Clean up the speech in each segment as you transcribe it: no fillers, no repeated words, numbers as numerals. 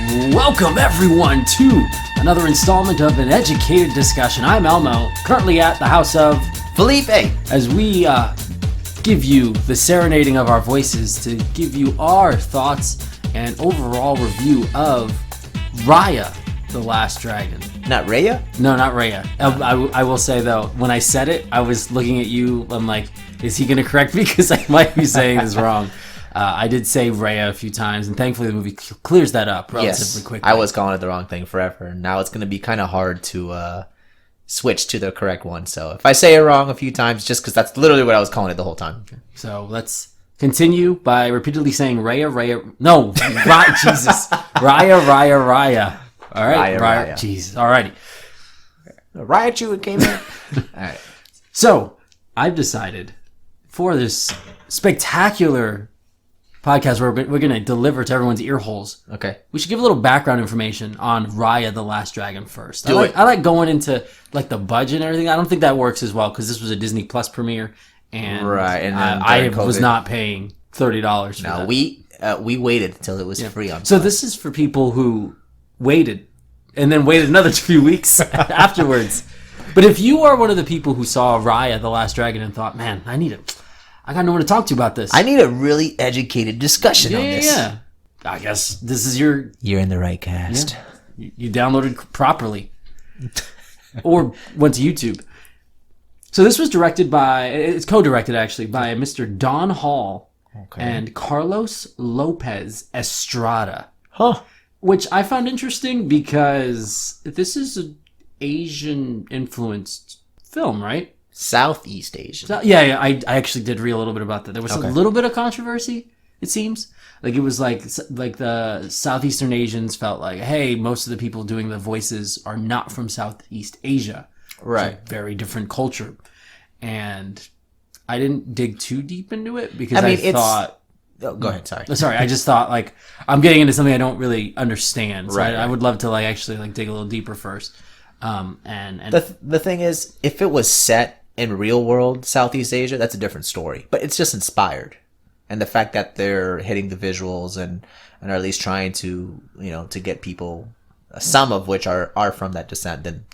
Welcome everyone to another installment of an educated discussion. I'm Elmo, currently at the house of Felipe, as we give you the serenading of our voices to give you our thoughts and overall review of Raya, the Last Dragon. Not Raya? No, not Raya. I will say though, when I said it, I was looking at you. I'm like, is he going to correct me? Because I might be saying this wrong. I did say Raya a few times, and thankfully the movie clears that up relatively quickly. I was calling it the wrong thing forever, and now it's going to be kind of hard to switch to the correct one. So if I say it wrong a few times, just because that's literally what I was calling it the whole time. So let's continue by repeatedly saying Raya. No, Jesus. Raya. All right, Raya. Jesus. All righty. Raya Chew came in. All right. So I've decided for this spectacular podcast we're going to deliver to everyone's ear holes. Okay. We should give a little background information on Raya the Last Dragon first. I like going into like the budget and everything. I don't think that works as well because this was a Disney Plus premiere, and I was not paying $30 for that. We waited until it was free on. So this is for people who waited and then waited another few weeks afterwards. But if you are one of the people who saw Raya the Last Dragon and thought, man, I got no one to talk to about this. I need a really educated discussion on this. Yeah. I guess this is your... You're in the right cast. Yeah. You downloaded properly. Or went to YouTube. So this was it's co-directed actually by Mr. Don Hall and Carlos Lopez Estrada. Huh. Which I found interesting because this is an Asian-influenced film, right? Southeast Asian. Yeah, I actually did read a little bit about that. There was a little bit of controversy, it seems. Like it was like the Southeastern Asians felt like, hey, most of the people doing the voices are not from Southeast Asia. Right. It's a very different culture. And I didn't dig too deep into it because I thought... Oh, go ahead, sorry. Sorry, I just thought like I'm getting into something I don't really understand. So right. I would love to actually dig a little deeper first. And the thing is, if it was set in real world Southeast Asia, that's a different story. But it's just inspired, and the fact that they're hitting the visuals and are at least trying to to get people, some of which are from that descent, then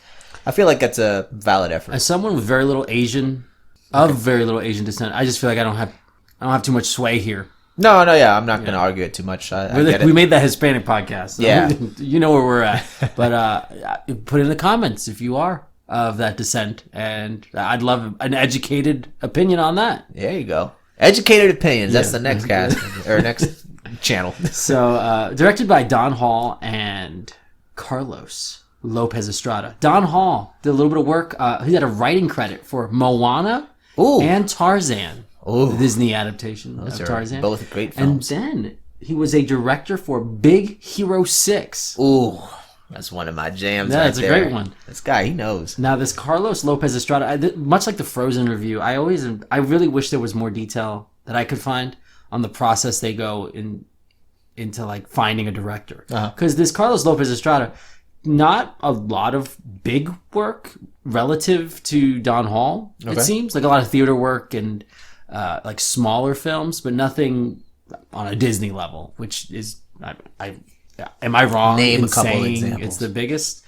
I feel like that's a valid effort. As someone with very little Asian descent, I just feel like I don't have too much sway here. No, yeah, I'm not going to argue it too much. We made that Hispanic podcast. So yeah. You know where we're at. But put in the comments if you are of that descent, and I'd love an educated opinion on that. There you go. Educated opinions. That's the next cast, or next channel. So, directed by Don Hall and Carlos Lopez Estrada. Don Hall did a little bit of work. He had a writing credit for Moana and Tarzan. The Disney adaptation of Tarzan. Both great films. And then he was a director for Big Hero 6. Ooh, that's one of my jams. Yeah, that's a great one. This guy, he knows. Now, this Carlos Lopez Estrada, much like the Frozen review, I really wish there was more detail that I could find on the process they go into finding a director. Because this Carlos Lopez Estrada, not a lot of big work relative to Don Hall, it seems. Like a lot of theater work and smaller films, but nothing on a Disney level, which is, am I wrong in saying it's the biggest?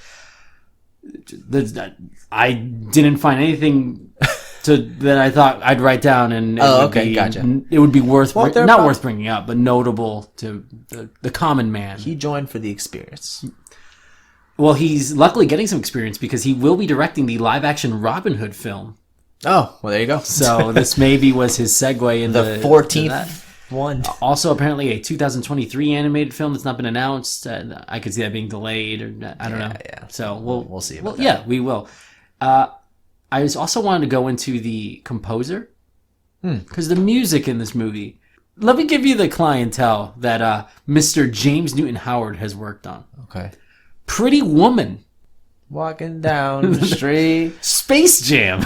I didn't find anything that I thought I'd write down, and gotcha. It would be worth worth bringing up, but notable to the common man. He joined for the experience. Well, he's luckily getting some experience because he will be directing the live-action Robin Hood film. Oh, well, there you go. So this maybe was his segue into the 14th one. Also, apparently, a 2023 animated film that's not been announced. I could see that being delayed, or I don't know. Yeah. So we'll see about that. Yeah, we will. I also wanted to go into the composer because the music in this movie. Let me give you the clientele that Mr. James Newton Howard has worked on. Okay. Pretty Woman. Walking down the street. Space Jam.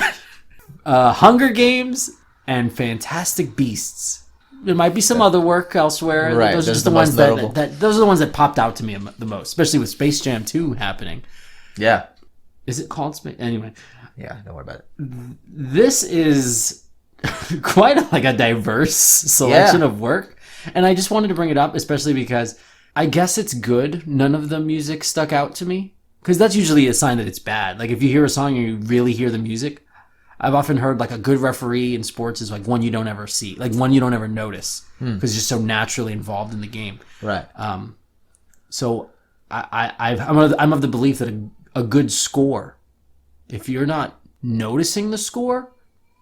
Hunger Games and Fantastic Beasts. There might be some other work elsewhere. Right. Those are just the ones those are the ones that popped out to me the most, especially with Space Jam 2 happening. Yeah. Is it called Space? Anyway. Yeah, don't worry about it. This is quite a diverse selection of work. And I just wanted to bring it up, especially because I guess it's good. None of the music stuck out to me. Because that's usually a sign that it's bad. Like, if you hear a song and you really hear the music, I've often heard, like, a good referee in sports is, like, one you don't ever see. Like, one you don't ever notice. Because you're so naturally involved in the game. Right. So, I'm of the belief that a good score, if you're not noticing the score,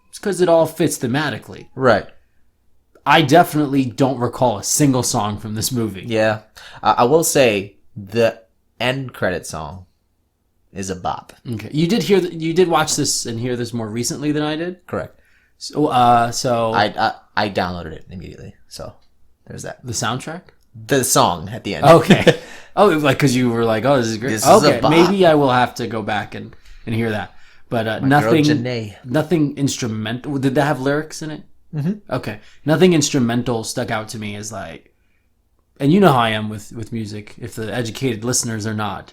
it's because it all fits thematically. Right. I definitely don't recall a single song from this movie. Yeah. I will say the end credit song is a bop. Okay. You did watch this and hear this more recently than I did? Correct. So I downloaded it immediately. So there's that. The soundtrack? The song at the end. Okay. Oh, like because you were like, oh, this is great. This is a bop. Maybe I will have to go back and hear that. But nothing instrumental. Did that have lyrics in it? Mm-hmm. Okay. Nothing instrumental stuck out to me as like, and you know how I am with music. If the educated listeners are not,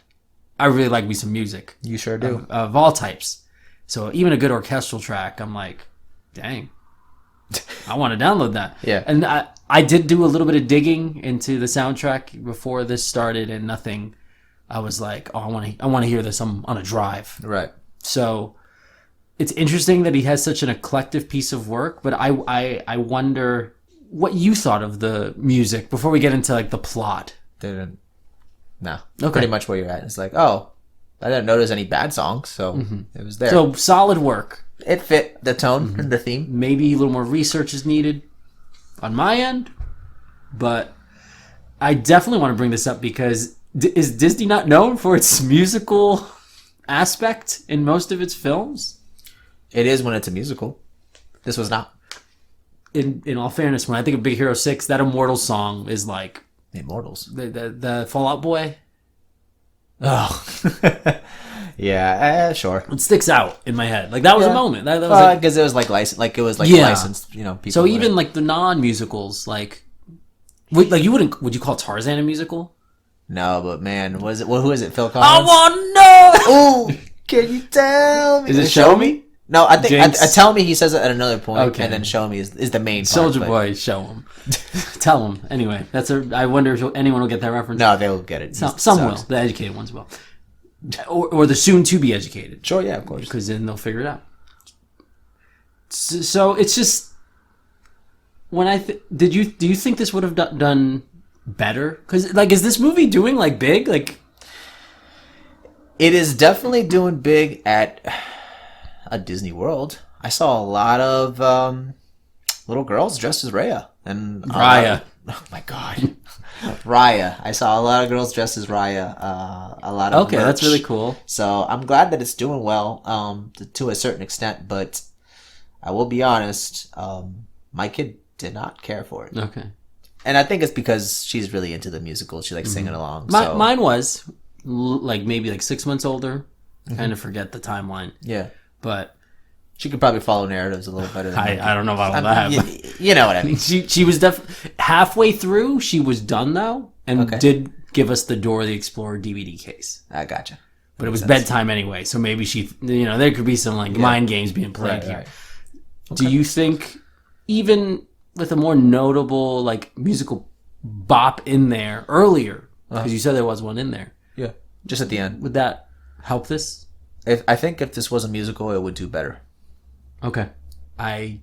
I really like me some music. You sure do. Of all types. So even a good orchestral track, I'm like, dang, I want to download that. Yeah. And I did do a little bit of digging into the soundtrack before this started, and nothing. I was like, oh, I want to hear this on a drive. Right. So it's interesting that he has such an eclectic piece of work, but I wonder what you thought of the music before we get into like the plot. No. Okay. Pretty much where you're at. It's like, oh, I didn't notice any bad songs, so it was there. So solid work. It fit the tone and the theme. Maybe a little more research is needed on my end, but I definitely want to bring this up because is Disney not known for its musical aspect in most of its films? It is when it's a musical. This was not. In all fairness, when I think of Big Hero 6, that Immortals song is like Immortals. The Fall Out Boy. Oh. Yeah, sure. It sticks out in my head. Like that was a moment. That was because it was like licensed, people. So even like the non-musicals, like you wouldn't, would you call Tarzan a musical? No, but man, what is it? Who is it? Phil I Collins. want to know. Oh, can you tell me? Is it Show Me? No, I think Jinx. Tell Me. He says it at another point, Okay. and then Show Me is the main part. Soldier Boy, show him, tell him. Anyway, I wonder if anyone will get that reference. No, they'll get it. Some will. The educated ones will, or the soon to be educated. Sure, yeah, of course. Because then they'll figure it out. So it's just when do you think this would have done better? Because like, is this movie doing like big? Like, it is definitely doing big at a Disney World. I saw a lot of little girls dressed as Raya and Raya. Oh my god, Raya! I saw a lot of girls dressed as Raya. A lot of merch. That's really cool. So I'm glad that it's doing well to a certain extent, but I will be honest, my kid did not care for it. Okay. And I think it's because she's really into the musical. She likes singing along. Mine was like maybe like 6 months older. Kind of forget the timeline. Yeah. But she could probably follow narratives a little better than I don't know about all that. You know what I mean. She was halfway through. She was done though, and did give us the Dora the Explorer DVD case. I gotcha. But it was bedtime anyway, so maybe she, there could be some like mind games being played here. Right. Okay. Do you think even with a more notable like musical bop in there earlier, because you said there was one in there, yeah, just at the end, would that help this? I think if this was a musical, it would do better. Okay. I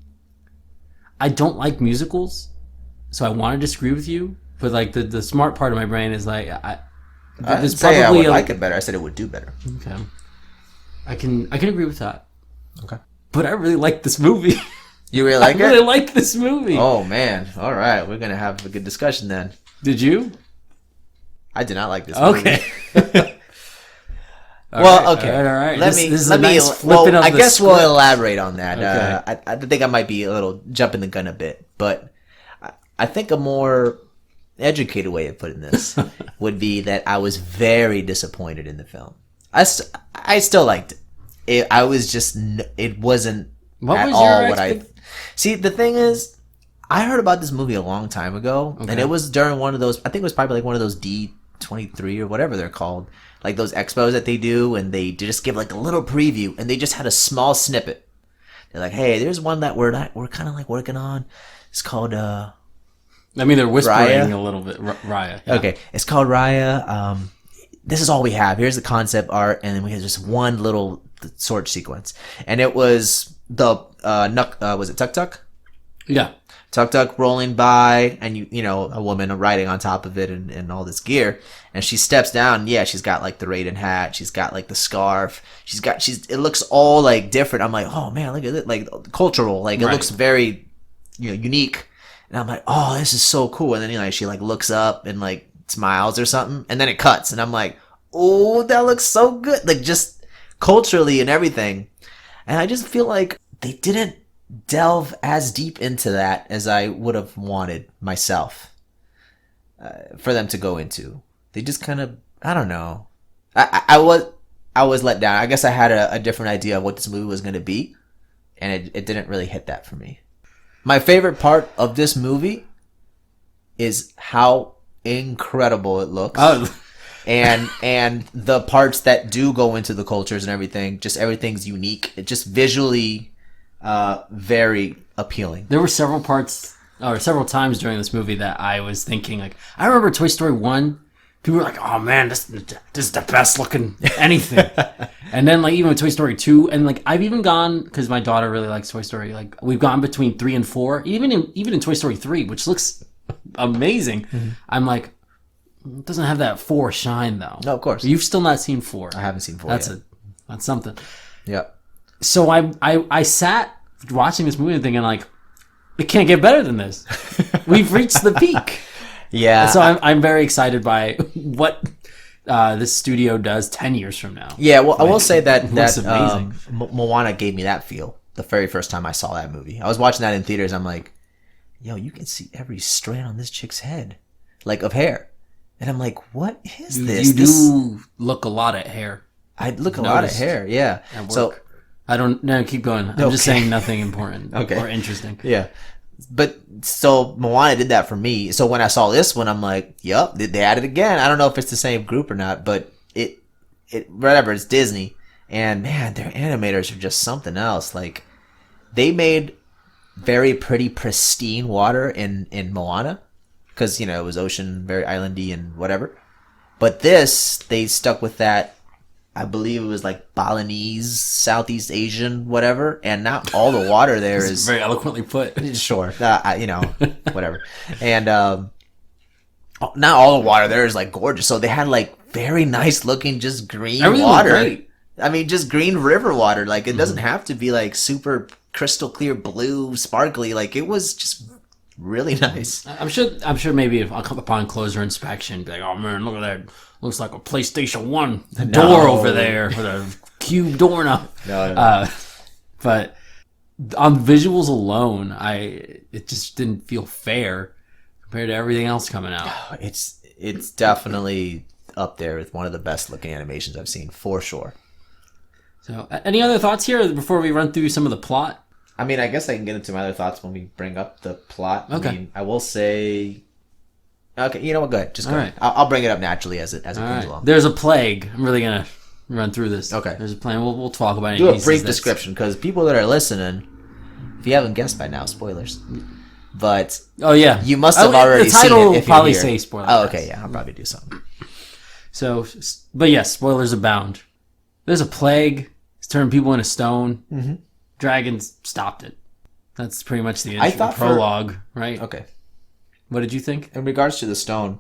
don't like musicals, so I want to disagree with you. But like the smart part of my brain is like there's probably I would like it better. I said it would do better. Okay. I can agree with that. Okay. But I really like this movie. You really like it? I really like this movie. Oh man! All right, we're gonna have a good discussion then. Did you? I did not like this movie. Okay. Well, okay. All right. Let me. I guess we'll elaborate on that. Okay. I think I might be a little jumping the gun a bit, but I think a more educated way of putting this would be that I was very disappointed in the film. I still liked it. I was just. It wasn't at all what I. See, the thing is, I heard about this movie a long time ago, and it was during one of those. I think it was probably like one of those D23 or whatever they're called. Like those expos that they do, and they just give like a little preview, and they just had a small snippet. They're like, "Hey, there's one that we're kind of like working on. It's called I mean, they're whispering Raya? a little bit. Raya. Yeah. Okay, it's called Raya. This is all we have. Here's the concept art, and then we have just one little sword sequence, and it was the was it Tuk Tuk? Yeah. Tuk Tuk rolling by, and you know, a woman riding on top of it and all this gear, and she steps down. Yeah, she's got like the Raiden hat, she's got like the scarf, it looks all like different. I'm like, oh man, look at it, like cultural, like it looks very, you know, unique. And I'm like, oh, this is so cool. And then, you know, she like looks up and like smiles or something, and then it cuts, and I'm like, oh, that looks so good, like just culturally and everything. And I just feel like they didn't delve as deep into that as I would have wanted myself for them to go into. They just kind of, I don't know. I was let down. I guess I had a different idea of what this movie was going to be, and it didn't really hit that for me. My favorite part of this movie is how incredible it looks. Oh. and the parts that do go into the cultures and everything, just everything's unique. It just visually very appealing. There were several parts or several times during this movie that I was thinking, like, I remember Toy Story 1, people were like, oh man, this is the best looking anything. And then like even with Toy Story 2, and like I've even gone, because my daughter really likes Toy Story, like we've gone between 3 and 4, even in Toy Story 3, which looks amazing. Mm-hmm. I'm like, it doesn't have that 4 shine though. No, of course. You've still not seen 4. I haven't seen 4 That's yet. That's something. Yeah. So I sat watching this movie and thinking like, it can't get better than this. We've reached the peak. Yeah. So I'm very excited by what this studio does 10 years from now. Yeah, well, I will say that amazing. Moana gave me that feel the very first time I saw that movie. I was watching that in theaters. I'm like, yo, you can see every strand on this chick's head, like of hair. And I'm like, what is this? You do look a lot at hair. I look a lot at hair, yeah. At work. So I don't, no, keep going. I'm just saying nothing important or interesting. Yeah. But so Moana did that for me. So when I saw this one, I'm like, yup, they added it again. I don't know if it's the same group or not, but it whatever, it's Disney. And man, their animators are just something else. Like they made very pretty pristine water in Moana, because, you know, it was ocean, very islandy and whatever. But this, they stuck with that, I believe it was like Balinese, Southeast Asian, whatever, and not all the water there is very eloquently put. Sure, you know, whatever. And not all the water there is like gorgeous. So they had like very nice looking, just green water. Great. I mean, just green river water. Like it doesn't have to be like super crystal clear blue, sparkly. Like it was just really nice. I'm sure maybe if upon closer inspection, be like, oh man, look at that. Looks like a PlayStation 1 door over there with a cube door now. No. But on visuals alone, it just didn't feel fair compared to everything else coming out. It's definitely up there with one of the best looking animations I've seen, for sure. So, any other thoughts here before we run through some of the plot? I mean, I guess I can get into my other thoughts when we bring up the plot. Okay. I mean, I will say... Okay, you know what? Go ahead. Just go ahead. Right. I'll bring it up naturally as it comes along. There's a plague. I'm really going to run through this. Okay. There's a plague. We'll talk about it. Do a brief description, because people that are listening, if you haven't guessed by now, spoilers. But oh yeah, you must have already seen it. The title will if probably you're here. say spoilers. Oh, okay, yeah, I'll probably do something. So, but yes, spoilers abound. There's a plague. It's turning people into stone. Mm-hmm. Dragons stopped it. That's pretty much the prologue, right? Okay. What did you think? In regards to the stone,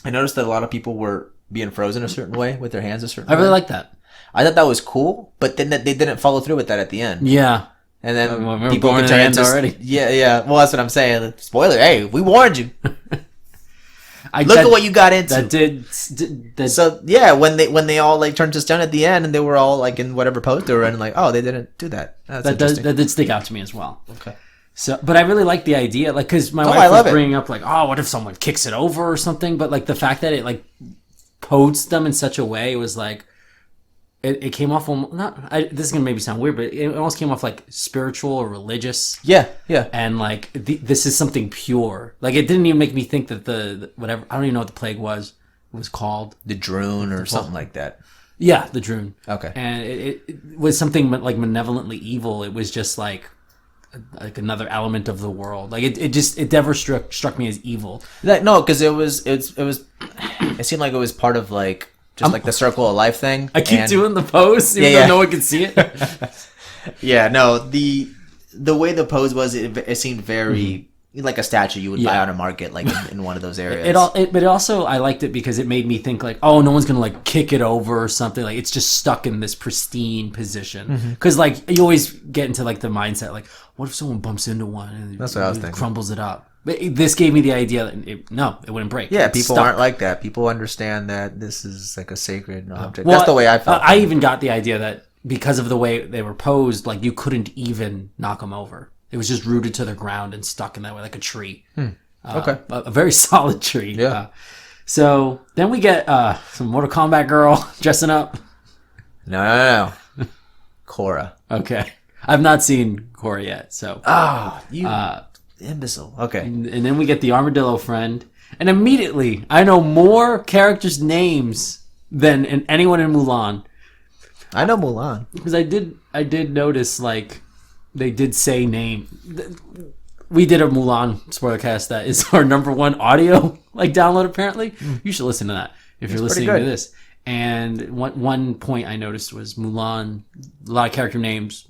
I noticed that a lot of people were being frozen a certain way with their hands a certain way. I really like that. I thought that was cool, but then they didn't follow through with that at the end. Yeah. And then we're people going could to the turn end into already. Yeah. Well, that's what I'm saying. Spoiler. Hey, we warned you. Look at what you got into. So yeah, when they all like turned to stone at the end, and they were all like in whatever pose they were in, like, oh, they didn't do that. That did stick out to me as well. Okay. So, but I really like the idea, like, because my wife was bringing up, like, oh, what if someone kicks it over or something? But like the fact that it like posed them in such a way was like, it came off this is gonna maybe sound weird, but it almost came off like spiritual or religious. Yeah. And like this is something pure. Like it didn't even make me think that the whatever, I don't even know what the plague was. It was called the Droon or something like that. Yeah, the Droon. Okay. And it was something like malevolently evil. It was just like like another element of the world. Like it never struck me as evil. No, because it seemed like it was part of like just like the circle of life thing. I keep doing the pose, even though no one can see it. Yeah, no, the way the pose was, it seemed very like a statue you would buy on a market, like in one of those areas. But also I liked it because it made me think like, oh, no one's gonna like kick it over or something. Like it's just stuck in this pristine position. Because like you always get into like the mindset like, what if someone bumps into one and that's what I was thinking. Crumbles it up? But this gave me the idea that it wouldn't break. Yeah, people aren't like that. People understand that this is like a sacred object. That's the way I felt. I even got the idea that because of the way they were posed, like you couldn't even knock them over. It was just rooted to the ground and stuck in that way, like a tree. Okay. A very solid tree. Yeah. So then we get some Mortal Kombat girl dressing up. No. Korra. Okay. I've not seen Korra yet, so. Oh, you imbecile. Okay. And then we get the armadillo friend. And immediately, I know more characters' names than anyone in Mulan. I know Mulan. Because I did notice, like, they did say name. We did a Mulan Spoilercast that is our #1 audio like download apparently. You should listen to that if you're listening to this. And one point I noticed was Mulan, a lot of character names.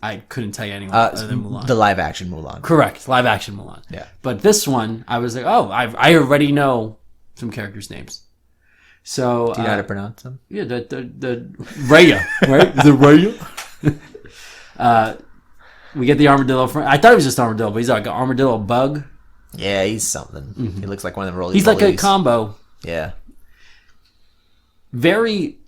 I couldn't tell you anyone other than Mulan. The live action Mulan. Correct, live action Mulan. Yeah. But this one, I was like, oh, I already know some characters' names. So do you know how to pronounce them? Yeah, the Raya, right? The Raya. We get the armadillo friend. I thought he was just armadillo, but he's like an armadillo bug. Yeah, he's something. He looks like one of them roly. He's like a combo. Yeah. Very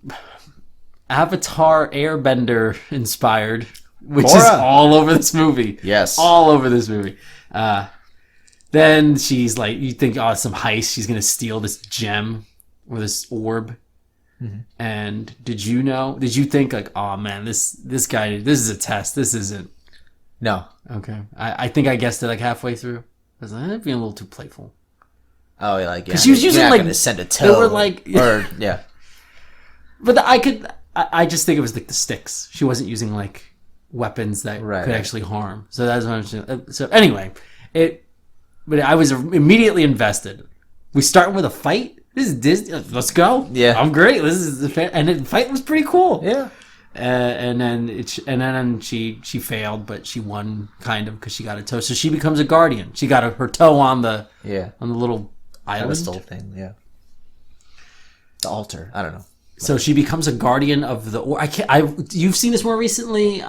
Avatar Airbender inspired, which Korra. is all over this movie. Yes. All over this movie. Then she's like, you think, oh, it's some heist. She's going to steal this gem or this orb. And did you think like, oh man, this guy, this is a test. This isn't. No. Okay. I think I guessed it like halfway through. I was like, I'm being a little too playful. Oh, yeah, like, yeah. Because she was using you're not like, gonna send a toe. they were like, or, yeah. But I just think it was like the sticks. She wasn't using like weapons that could actually harm. So that's what I'm saying. So anyway, but I was immediately invested. We start with a fight. This is Disney. Let's go. Yeah. I'm great. This is and the fight was pretty cool. Yeah. And then she failed, but she won kind of because she got a toe. So she becomes a guardian. She got her toe on the little island pedestal thing. Yeah. The altar. I don't know. So she becomes a guardian of the. You've seen this more recently.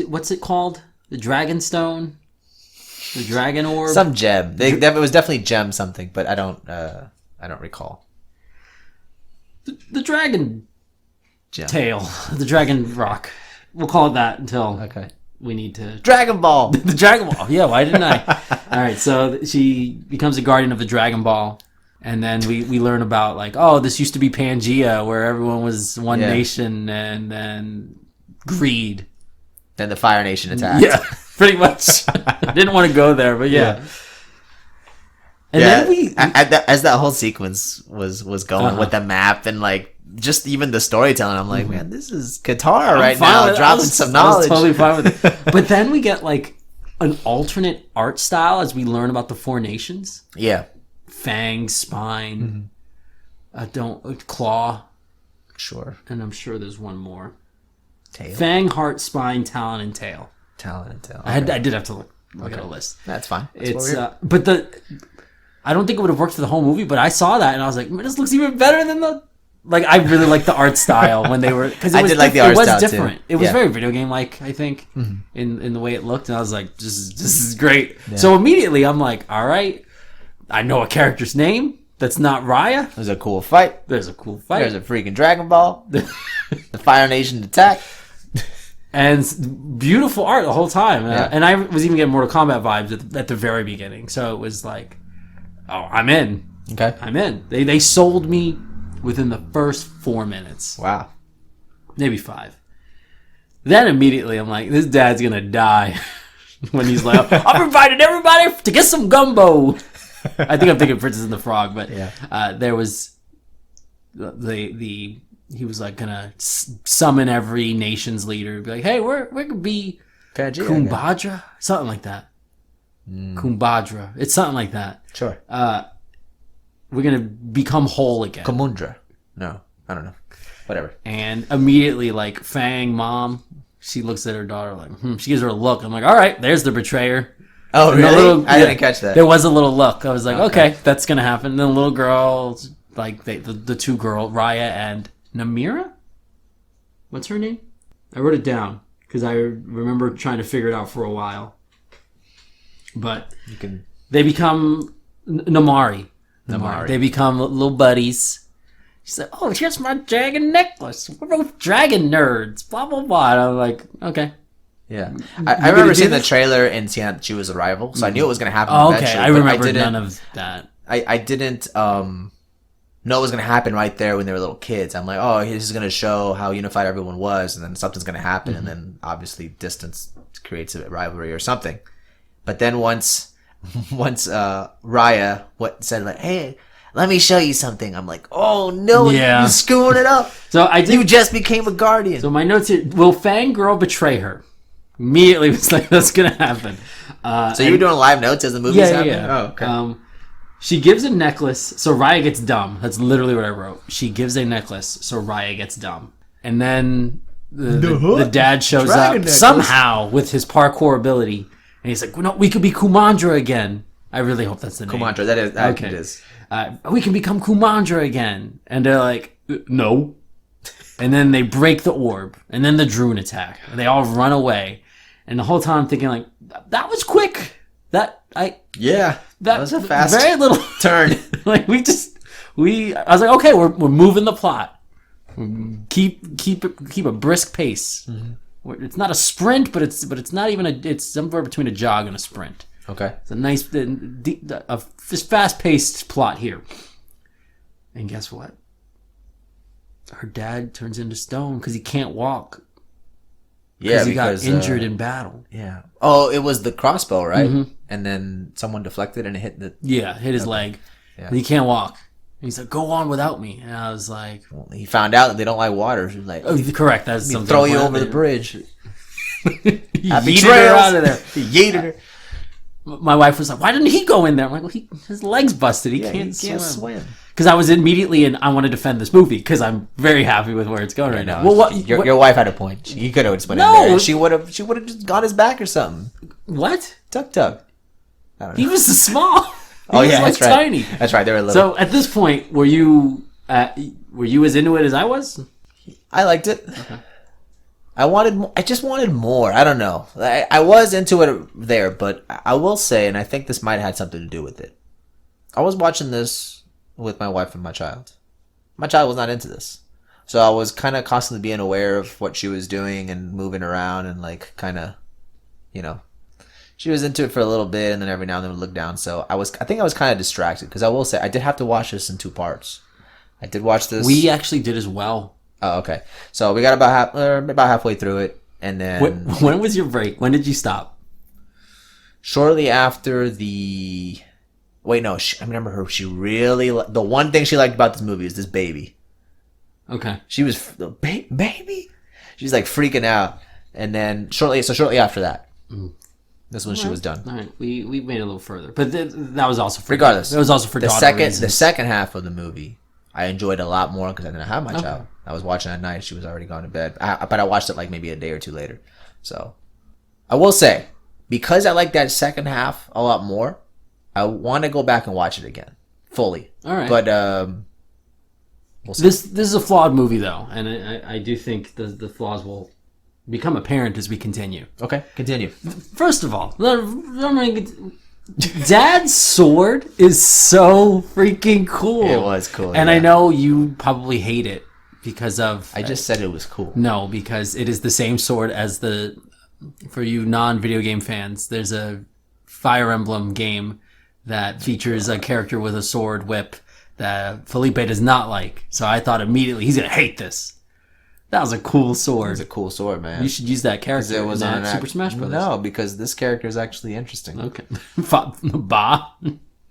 What's it called? The Dragon Stone, the Dragon Orb. Some gem. It was definitely gem something, but I don't recall. The dragon. Gem. Tail, the Dragon Rock. We'll call it that until we need to. Dragon Ball. The Dragon Ball. Yeah, why didn't I? All right, so she becomes a guardian of the Dragon Ball, and then we learn about like, oh, this used to be Pangea, where everyone was one nation, and then greed. Then the Fire Nation attacked. Yeah, pretty much. I didn't want to go there, but yeah. And then as that whole sequence was going with the map and like just even the storytelling, I'm like, man, this is Qatar right now, dropping some knowledge. I was totally fine with it. But then we get like an alternate art style as we learn about the four nations. Yeah, fang, spine, claw. Sure, and I'm sure there's one more. Tail. Fang, heart, spine, talon, and tail. Talon and tail. Okay. I did have to look at a list. That's fine. I don't think it would have worked for the whole movie, but I saw that and I was like, this looks even better than the. Like, I really liked the art style when they were, because it was different. It was very video game like, I think, in the way it looked, and I was like, this is great. Yeah. So immediately I'm like, all right, I know a character's name that's not Raya. There's a cool fight. There's a freaking Dragon Ball. The Fire Nation attack. And beautiful art the whole time. And I was even getting Mortal Kombat vibes at the very beginning. So it was like, oh, I'm in. Okay. I'm in. They sold me within the first 4 minutes. Wow. Maybe 5. Then immediately I'm like, this dad's going to die. When he's like, I've invited everybody to get some gumbo. I think I'm thinking Princess and the Frog, but there was he was like going to summon every nation's leader. Be like, hey, we're going to be Pangea. Kumbadra? Something like that. Kumbadra. It's something like that. Sure. We're going to become whole again. Kumundra. No, I don't know. Whatever. And immediately, like, Fang, mom, she looks at her daughter like, She gives her a look. I'm like, all right, there's the betrayer. Oh, really? I didn't catch that. There was a little look. I was like, okay, that's going to happen. And then the little girl, like, the two girls, Raya and Namira? What's her name? I wrote it down because I remember trying to figure it out for a while. But they become Namari. They become little buddies. She's like, oh, here's my dragon necklace. We're both dragon nerds. Blah, blah, blah. And I'm like, okay. Yeah. I remember seeing the trailer and seeing that she was a rival, so I knew it was going to happen eventually. Okay. I remember none of that. I didn't know it was going to happen right there when they were little kids. I'm like, oh, this is going to show how unified everyone was, and then something's going to happen, and then obviously distance creates a rivalry or something. But then once Raya said like, hey, let me show you something. I'm like, oh no, you're screwing it up. You just became a guardian. So my notes here: will Fangirl betray her? Immediately was like, that's gonna happen. So you were doing live notes as the movie's happening? Yeah. Oh, okay. She gives a necklace, so Raya gets dumb. That's literally what I wrote. She gives a necklace, so Raya gets dumb. And then the dad shows up somehow with his parkour ability. And he's like, no, we could be Kumandra again. I really hope that's the name. Kumandra, that is. Okay. It is. We can become Kumandra again. And they're like, no. And then they break the orb. And then the Droon attack. And they all run away. And the whole time I'm thinking like, that was quick. That was a fast very little turn. Like I was like, okay, we're moving the plot. Keep a brisk pace. Mm-hmm. It's not a sprint, but it's not even it's somewhere between a jog and a sprint. Okay. It's a nice, fast-paced plot here. And guess what? Her dad turns into stone because he can't walk. Yeah, because he got injured in battle. Yeah. Oh, it was the crossbow, right? Mm-hmm. And then someone deflected and it hit hit his leg. Yeah. And he can't walk. He's like, go on without me. And I was like... Well, he found out that they don't like water. He's like... Oh, correct. That's something... Throw you over the bridge. Happy trails. Out of there. He yeeted her. My wife was like, why didn't he go in there? I'm like, well, his leg's busted. He can't swim. Because I was immediately I want to defend this movie because I'm very happy with where it's going right now. Well, your wife had a point. He could have just went in there. And she would have just got his back or something. What? Tug. He was small. That's right. Tiny. That's right. They were little. So at this point, were you as into it as I was? I liked it. Okay. I just wanted more. I don't know. I was into it there, but I will say, and I think this might have had something to do with it. I was watching this with my wife and my child. My child was not into this. So I was kind of constantly being aware of what she was doing and moving around and like kind of, she was into it for a little bit and then every now and then would look down. So I think I was kind of distracted because I will say I did have to watch this in 2 parts. I did watch this. We actually did as well. Oh, okay. So we got about halfway through it, and then when was your break? When did you stop? Shortly after the. Wait, no. I remember her. She really the one thing she liked about this movie is this baby. Okay. She was the baby. She's like freaking out, and then shortly after that, this when she was done. All right, we made it a little further, but that was also regardless. It was also for the second half of the movie. I enjoyed a lot more because I didn't have my child. I was watching at night. She was already gone to bed. But I watched it like maybe a day or two later. So I will say, because I like that second half a lot more, I want to go back and watch it again. Fully. All right. But we'll see. This is a flawed movie, though. And I do think the flaws will become apparent as we continue. Okay, continue. First of all, Dad's sword is so freaking cool. It was cool. And I know you probably hate it because of... I just said it was cool. No, because it is the same sword as for you non-video game fans, there's a Fire Emblem game that features a character with a sword whip that Felipe does not like. So I thought immediately, he's going to hate this. That was a cool sword. It was a cool sword, man. You should use that character in Super Smash Bros. No, because this character is actually interesting. Okay. Ba?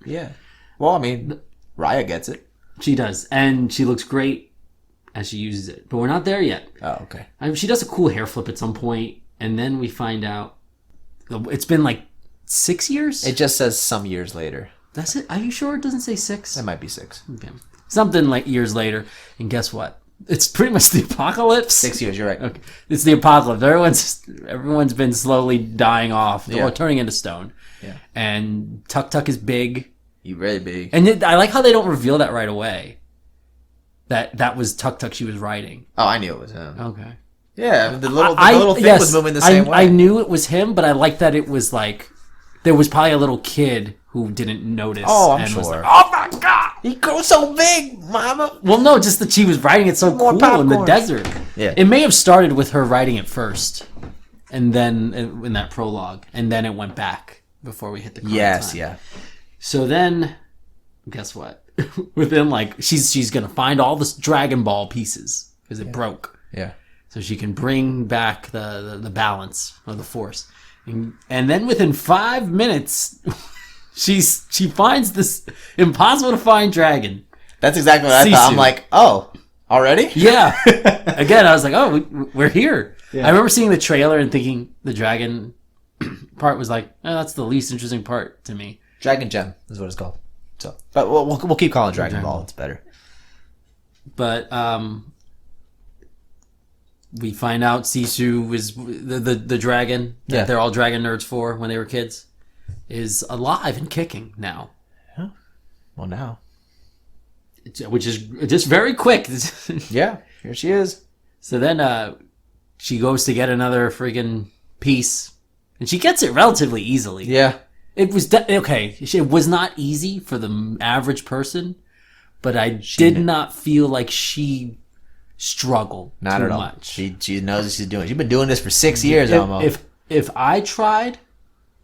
Yeah. Well, I mean, Raya gets it. She does. And she looks great as she uses it. But we're not there yet. Oh, okay. She does a cool hair flip at some point, And then we find out it's been like 6 years? It just says some years later. That's it? Are you sure it doesn't say 6? It might be 6. Okay. Something like years later. And guess what? It's pretty much the apocalypse. 6 years, you're right. Okay. It's the apocalypse. Everyone's been slowly dying off or turning into stone. Yeah. And Tuk Tuk is big. He's really big. And I like how they don't reveal that right away. That was Tuk Tuk she was riding. Oh, I knew it was him. Okay. Yeah, the little thing was moving the same way. I knew it was him, but I like that it was like there was probably a little kid who didn't notice. Oh, I'm sure. Was like, oh my god, he grows so big, mama. Well, no, just that she was riding it so cool in the desert. Yeah, it may have started with her riding it first, and then in that prologue, and then it went back before we hit the current time. Yeah. So then, guess what? Within like she's gonna find all the Dragon Ball pieces because it broke. Yeah. So she can bring back the balance of the force, and then within 5 minutes, she finds this impossible to find dragon. That's exactly what I thought. I'm like, oh, already? Yeah. Again, I was like, oh, we're here. Yeah. I remember seeing the trailer and thinking the dragon part was like, oh, that's the least interesting part to me. Dragon Gem is what it's called. So, but we'll keep calling it Dragon Ball. It's better. But we find out Sisu is the dragon that they're all dragon nerds for when they were kids is alive and kicking now. Yeah. Well, now. Which is just very quick. Yeah, here she is. So then she goes to get another friggin' piece, and she gets it relatively easily. Yeah. It was okay. It was not easy for the average person, but I did not feel like she struggled not too at all. Much. She knows what she's doing. She's been doing this for 6 years almost. If I tried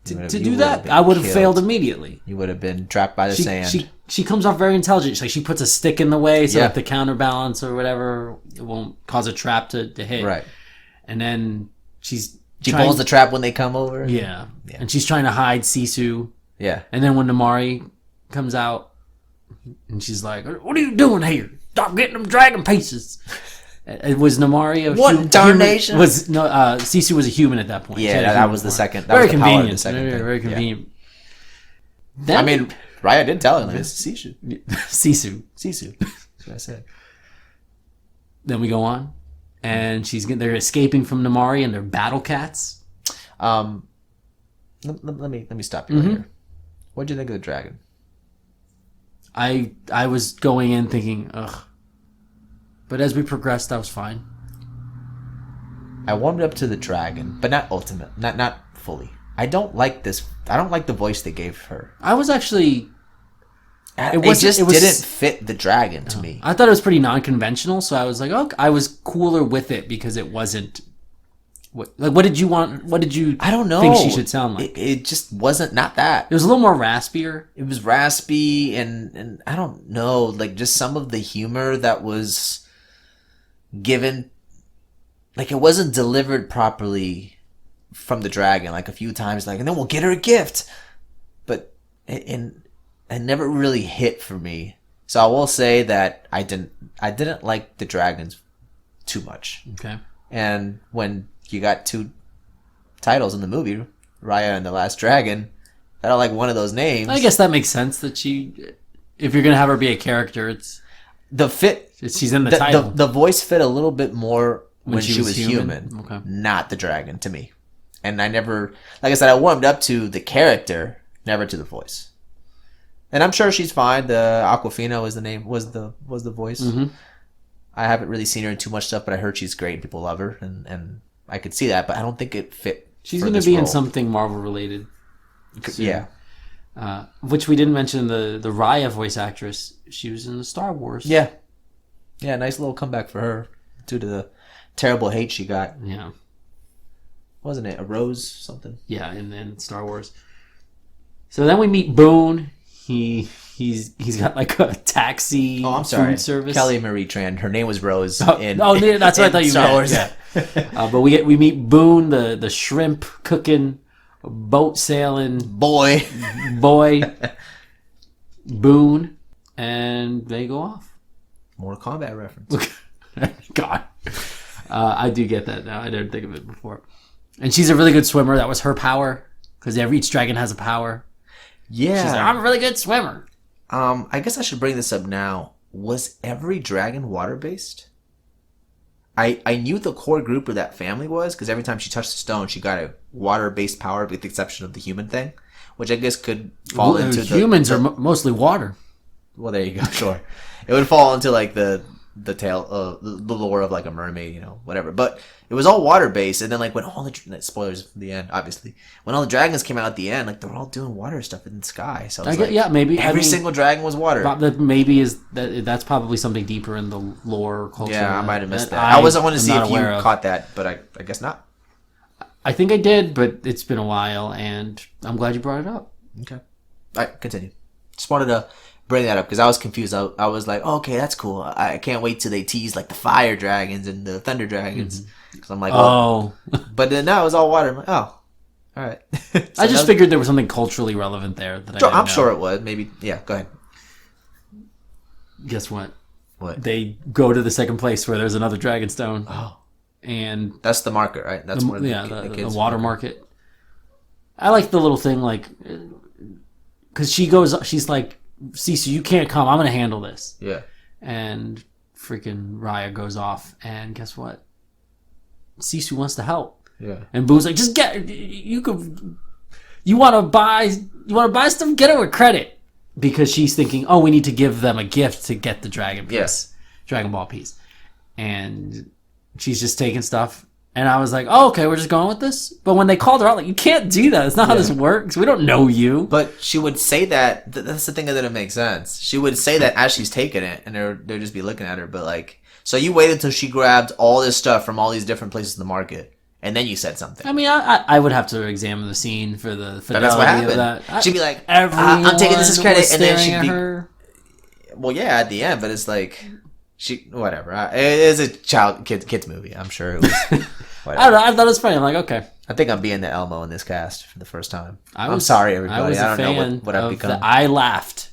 to do that, I would have failed immediately. You would have been trapped by the sand. She comes off very intelligent. She puts a stick in the way so that the counterbalance or whatever it won't cause a trap to hit. Right. And then she pulls the trap when they come over. Yeah. And she's trying to hide Sisu. Yeah. And then when Namari comes out, and she's like, "What are you doing here? Stop getting them dragon pieces." It was Namari a what darnation? Sisu was a human at that point. Yeah, that was the second. That very was the convenient. Power of the second very convenient. Yeah. Then, I mean, Raya did tell him it's Sisu. Sisu. That's what I said. Then we go on, and they're escaping from Namari, and they're battle cats. Let me stop you right here. What did you think of the dragon? I was going in thinking, ugh. But as we progressed, I was fine. I warmed up to the dragon, but not ultimate, not fully. I don't like this. I don't like the voice they gave her. I was actually. It just didn't fit the dragon to me. I thought it was pretty non-conventional, so I was like, okay. I was cooler with it because it wasn't. What did you want? What did you? I don't know. Think she should sound like? It just wasn't not that. It was a little more raspier. It was raspy, and I don't know, like just some of the humor that was given, like it wasn't delivered properly from the dragon. Like a few times, like, and then we'll get her a gift, but it never really hit for me. So I will say that I didn't like the dragons too much. Okay. And when you got two titles in the movie, Raya and the Last Dragon, I don't like one of those names. I guess that makes sense that if you're gonna have her be a character, it's the fit. She's in the title. The voice fit a little bit more when she was human, okay. Not the dragon to me. And I never, like I said, I warmed up to the character, never to the voice. And I'm sure she's fine. The Aquafina was the name, was the voice. Mm-hmm. I haven't really seen her in too much stuff, but I heard she's great. People love her, and I could see that, but I don't think it fit. She's going to be in something Marvel related. Soon. Yeah. Which we didn't mention, the Raya voice actress. She was in the Star Wars. Yeah. Yeah, nice little comeback for her due to the terrible hate she got. Yeah. Wasn't it a Rose something? Yeah, in Star Wars. So then we meet Boone. He's got like a taxi. Oh, I'm sorry. Food service. Kelly Marie Tran. Her name was Rose. That's what I thought you Star meant. Wars. Yeah. But we meet Boone, the shrimp cooking, boat sailing boy, Boone, and they go off. Mortal Kombat reference. God, I do get that now. I didn't think of it before. And she's a really good swimmer. That was her power. Because each dragon has a power. Yeah. She's like, I'm a really good swimmer. I guess I should bring this up now. Was every dragon water-based? I knew the core group of that family was, because every time she touched the stone, she got a water-based power with the exception of the human thing, which I guess could fall into humans are mostly water. Well, there you go. Sure. It would fall into like the tale, the lore of like a mermaid, whatever. But it was all water based, and then like when all the spoilers from the end, obviously, when all the dragons came out at the end, like they were all doing water stuff in the sky. So maybe every single dragon was water. That's probably something deeper in the lore or culture. Yeah, I might have missed that. I wasn't want to see if you caught that, but I guess not. I think I did, but it's been a while, and I'm glad you brought it up. Okay, all right, continue. Just wanted to bring that up because I was confused. I was like, oh, okay, that's cool. I can't wait till they tease like the fire dragons and the thunder dragons. Because I'm like, oh. But then now it was all water. I'm like, oh, all right. I just figured there was something culturally relevant there. I'm sure it was. Maybe, yeah, go ahead. Guess what? What? They go to the second place where there's another dragon stone. Oh. And that's the market, right? That's where the water market. I like the little thing, like, because she's like, Sisu, you can't come. I'm gonna handle this. Yeah. And freaking Raya goes off, and guess what? Sisu wants to help. Yeah. And Boo's like, just get. You want to buy stuff? Get it with credit, because she's thinking, oh, we need to give them a gift to get the dragon piece. Yes. Dragon Ball piece, and she's just taking stuff. And I was like, oh, okay, we're just going with this? But when they called her out, like, you can't do that. It's not how this works. We don't know you. But she would say that. That's the thing that didn't make sense. She would say that as she's taking it, and they'd just be looking at her. But, like, so you waited until she grabbed all this stuff from all these different places in the market, and then you said something. I mean, I would have to examine the scene for the fidelity that's what happened. Of that. She'd be like, I'm taking this as credit. And then she'd be... Her. Well, yeah, at the end, but it's like... whatever. It is a kids movie. I'm sure it was. I don't know. I thought it was funny. I'm like, okay. I think I'm being the Elmo in this cast for the first time. I'm sorry, everybody. I don't know what I've become. I laughed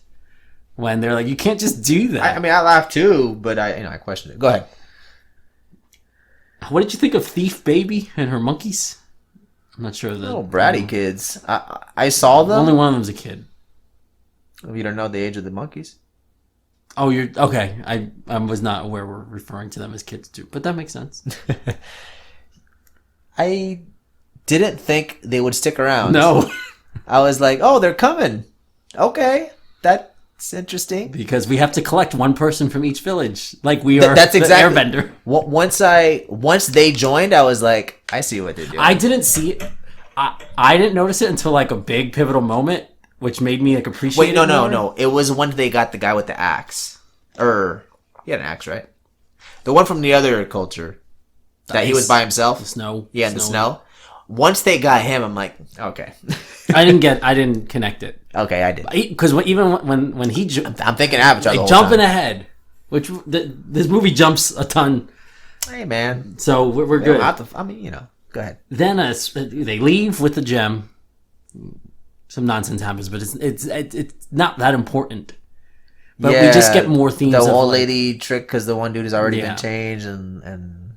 when they're like, you can't just do that. I mean, I laughed too, but I questioned it. Go ahead. What did you think of Thief Baby and her monkeys? I'm not sure. Little bratty kids. I saw them. Only one of them's a kid. You don't know the age of the monkeys? Oh, you're okay. I was not aware we're referring to them as kids too, but that makes sense. I didn't think they would stick around. No. I was like, oh, they're coming. Okay, that's interesting. Because we have to collect one person from each village, like we are. That's exactly the Airbender. Once they joined, I was like, I see what they're doing. I didn't see it. I didn't notice it until like a big pivotal moment, which made me like appreciate. Wait, no. It was when they got the guy with the axe. He had an axe, right? The one from the other culture. That he was by himself. The snow. Yeah, in the snow. Once they got him, I'm like, okay. I didn't connect it. Okay, I did. Because even when he... I'm thinking Avatar the whole jumping time. Ahead. Which, this movie jumps a ton. Hey, man. So, we're good. Go ahead. Then they leave with the gem. Some nonsense happens, but it's not that important. But we just get more themes. The old lady trick, because the one dude has already been changed, and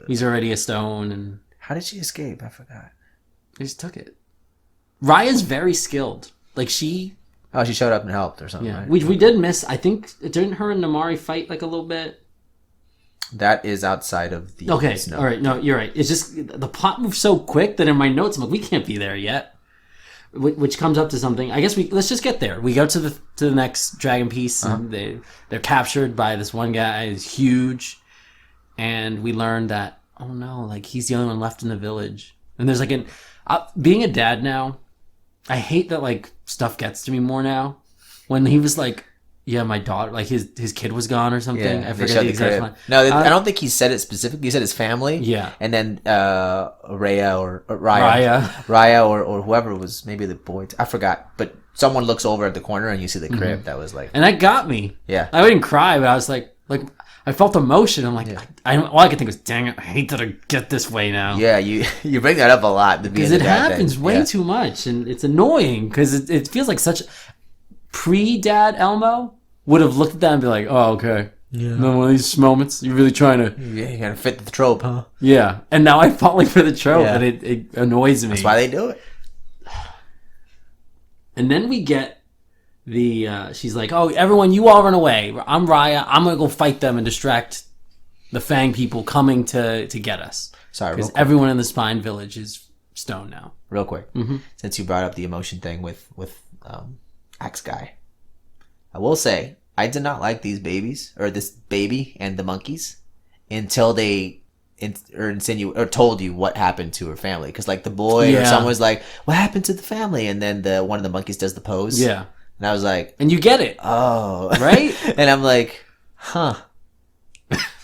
he's already a stone. And how did she escape? I forgot. They just took it. Raya's very skilled. Like she showed up and helped or something. Yeah, right? we did miss. I think didn't her and Namari fight like a little bit? That is outside of the. Okay, snow. All right. No, you're right. It's just the plot moves so quick that in my notes I'm like, we can't be there yet. Which comes up to something. I guess let's just get there. We go to the next dragon piece. And they're captured by this one guy. He's huge, and we learn that like he's the only one left in the village. And there's like being a dad now. I hate that like stuff gets to me more now. When he was like, yeah, my daughter, like his kid was gone or something. Yeah, I forget the exact line. No, I don't think he said it specifically. He said his family. Yeah. And then Raya or whoever was, maybe the boy. I forgot. But someone looks over at the corner and you see the crib. That was like. And that got me. Yeah. I didn't cry, but I was like I felt emotion. I'm like, all I could think was, dang it, I hate that I get this way now. Yeah, you bring that up a lot. Because it happens way too much. And it's annoying because it feels like such... Pre-Dad Elmo would have looked at that and be like, oh, okay. Yeah. No, one of these moments, you're really trying to... Yeah, you gotta fit the trope, huh? Yeah. And now I'm falling for the trope, and it annoys me. That's why they do it. And then we get she's like, oh, everyone, you all run away. I'm Raya. I'm going to go fight them and distract the Fang people coming to get us. Sorry, because everyone in the Spine Village is stone now. Real quick, since you brought up the emotion thing with Axe Guy, I will say I did not like these babies or this baby and the monkeys until they told you what happened to her family. Because like the boy or someone was like, "What happened to the family?" And then one of the monkeys does the pose. Yeah, and I was like, and you get it, oh, right? And I'm like, huh.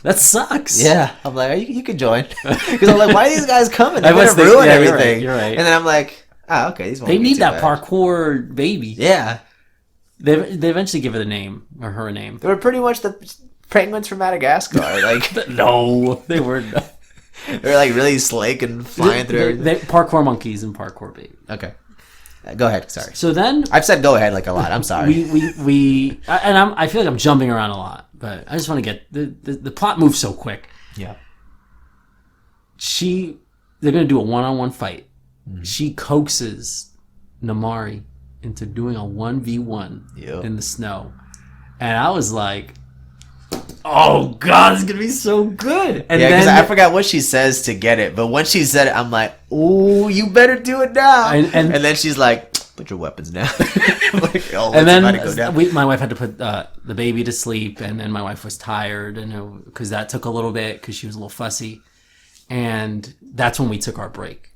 That sucks. Yeah, I'm like, you can join, because I'm like, why are these guys coming? They're gonna ruin everything. You're right. And then I'm like, okay, they need that parkour baby. Yeah, they eventually give it a name or her a name. They were pretty much the penguins from Madagascar. Like, no, they were not. They're like really slick and flying through everything. They parkour monkeys and parkour baby. Okay. Go ahead. Sorry. So then I've said go ahead like a lot. I'm sorry. I feel like I'm jumping around a lot, but I just want to get the plot moves so quick. Yeah. They're gonna do a one-on-one fight. Mm-hmm. She coaxes Namari into doing a 1v1 in the snow, and I was like, oh god, it's gonna be so good. And because I forgot what she says to get it, but when she said it, I'm like, oh, you better do it now. And then she's like, put your weapons down. Like, and then my wife had to put the baby to sleep, and then my wife was tired, and because that took a little bit because she was a little fussy, and that's when we took our break.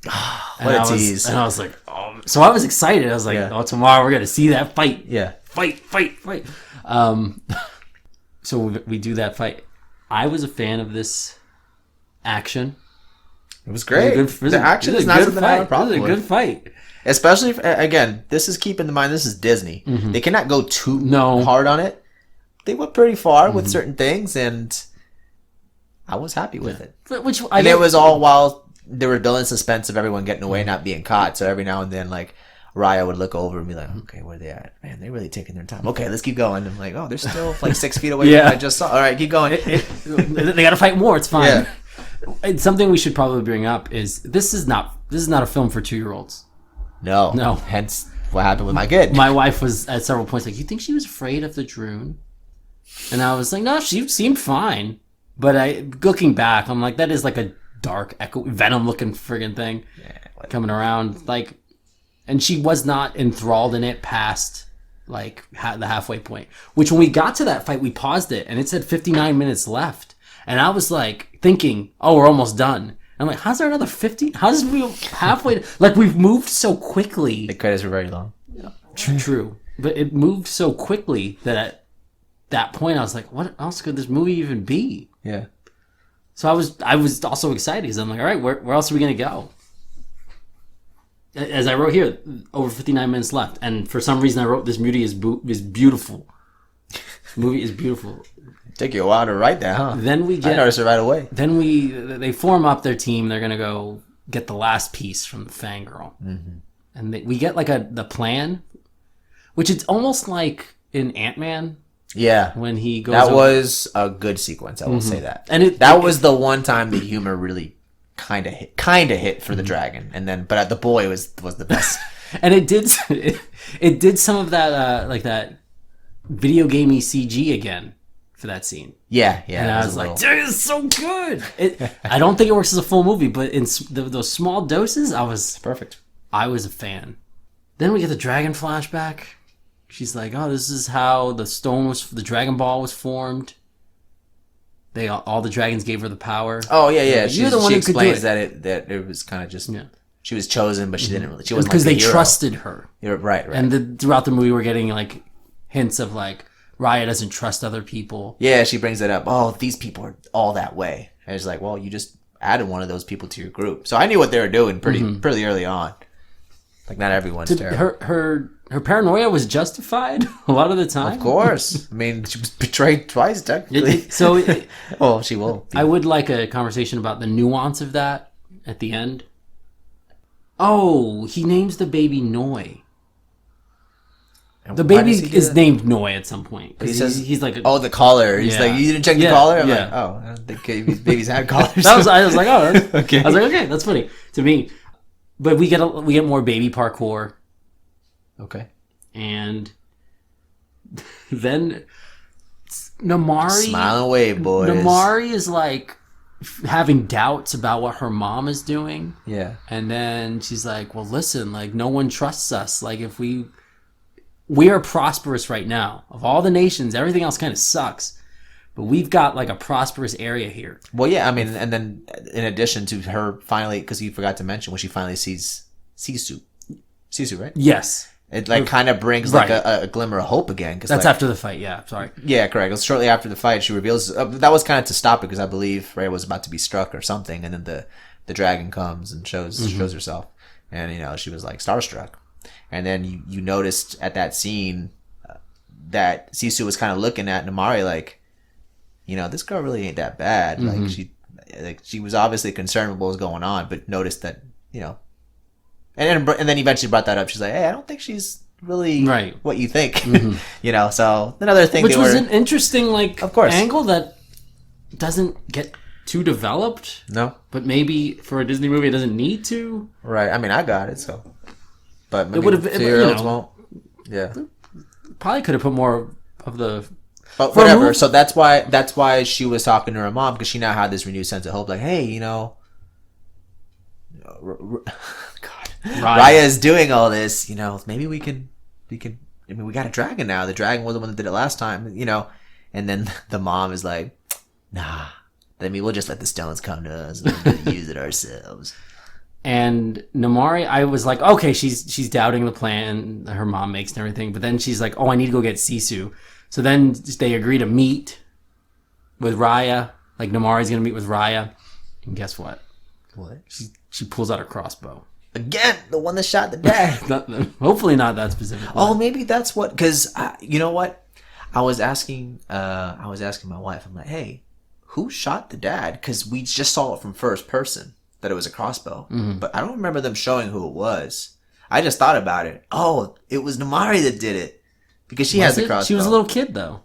What a tease! And I was like, oh, so I was excited. I was like, oh, tomorrow we're gonna see that fight. Yeah, fight. So we do that fight. I was a fan of this action. It was great. The action is not something I have a problem with. It was a good fight. Especially, again, this is keep in mind, this is Disney. Mm-hmm. They cannot go too hard on it. They went pretty far with certain things, and I was happy with it. It was all while they were building suspense of everyone getting away, not being caught. So every now and then, like, Raya would look over and be like, okay, where are they at? Man, they're really taking their time. Okay, let's keep going. I'm like, oh, they're still like 6 feet away from what I just saw. All right, keep going. They got to fight more. It's fine. Yeah. It's something we should probably bring up is this is not a film for 2-year-olds. No. Hence what happened with my kid. My wife was at several points like, you think she was afraid of the Droon? And I was like, no, she seemed fine. But looking back, I'm like, that is like a dark Venom looking friggin' thing coming around. Like, and she was not enthralled in it past like the halfway point. Which when we got to that fight, we paused it and it said 59 minutes left. And I was like thinking, oh, we're almost done. I'm like, how's there another 50? How's we halfway? Like, we've moved so quickly. The credits were very long. Yeah, true. But it moved so quickly that at that point I was like, what else could this movie even be? Yeah. So I was also excited because I'm like, all right, where else are we going to go? As I wrote here, over 59 minutes left. And for some reason I wrote this movie is beautiful. This movie is beautiful. Took you a while to write that, huh? Then I noticed it right away. Then they form up their team. They're gonna go get the last piece from the Fangirl, and we get like the plan, which it's almost like in Ant-Man. Yeah, when he goes. That was a good sequence. I will say that, and that was the one time the humor really kind of hit for the dragon, and then but the boy was the best, and it did some of that like that video gamey CG again. For that scene. Yeah. And I was like, dude, it's so good. I don't think it works as a full movie, but in those small doses, perfect. I was a fan. Then we get the dragon flashback. She's like, oh, this is how the Dragon Ball was formed. All the dragons gave her the power. Oh, yeah. You're the one who explains could do it. that it was kind of just, she was chosen, but she didn't really, she wasn't because like they trusted her. You're right. And throughout the movie, we're getting like hints of like, Raya doesn't trust other people. Yeah, she brings it up. Oh, these people are all that way. And it's like, well, you just added one of those people to your group. So I knew what they were doing pretty early on. Like, not everyone's terrible. Her paranoia was justified a lot of the time. Of course. I mean, she was betrayed twice, technically. Well, she will. I would like a conversation about the nuance of that at the end. Oh, he names the baby Noi. The baby is named Noi at some point. He says he's like, the collar. He's like, you didn't check the collar? I'm like, oh, I don't think babies had collars. I was like, oh, okay. I was like, okay, that's funny to me. But we get more baby parkour. Okay. And then Namari... Smile and wave, boys. Namari is like having doubts about what her mom is doing. Yeah. And then she's like, well, listen, like, no one trusts us. Like, if we are prosperous right now. Of all the nations, everything else kind of sucks. But we've got like a prosperous area here. Well, yeah, I mean, and then in addition to her finally, because you forgot to mention, when she finally sees Sisu, right? Yes. It like kind of brings like a glimmer of hope again. Cause that's like, after the fight, yeah, sorry. Yeah, correct. It was shortly after the fight, she reveals, that was kind of to stop it because I believe Raya was about to be struck or something. And then the dragon comes and shows herself. And, you know, she was like starstruck. And then you noticed at that scene that Sisu was kind of looking at Namari like, you know, this girl really ain't that bad. Like she was obviously concerned with what was going on, but noticed that, you know, and then eventually brought that up. She's like, hey, I don't think she's really what you think, you know. So another thing, which was an interesting of course, angle that doesn't get too developed. No, but maybe for a Disney movie, it doesn't need to. Right. I mean, I got it. So. But maybe it would have, 2-year-olds won't. Yeah, probably could have put more of the. But whatever. So that's why she was talking to her mom, because she now had this renewed sense of hope. Like, hey, you know, God, Raya is doing all this. You know, maybe we can. I mean, we got a dragon now. The dragon was the one that did it last time. You know, and then the mom is like, nah. I mean, we'll just let the stones come to us and we'll use it ourselves. And Namari, I was like, okay, she's doubting the plan that her mom makes and everything. But then she's like, oh, I need to go get Sisu. So then they agree to meet with Raya. Like, Namari's going to meet with Raya. And guess what? What? She pulls out her crossbow. Again, the one that shot the dad. Hopefully not that specific. Oh, maybe that's what... Because, you know what? I was asking my wife. I'm like, hey, who shot the dad? Because we just saw it from first person. That it was a crossbow, but I don't remember them showing who it was. I just thought about it. Oh, it was Namari that did it because she has the crossbow. She was a little kid though.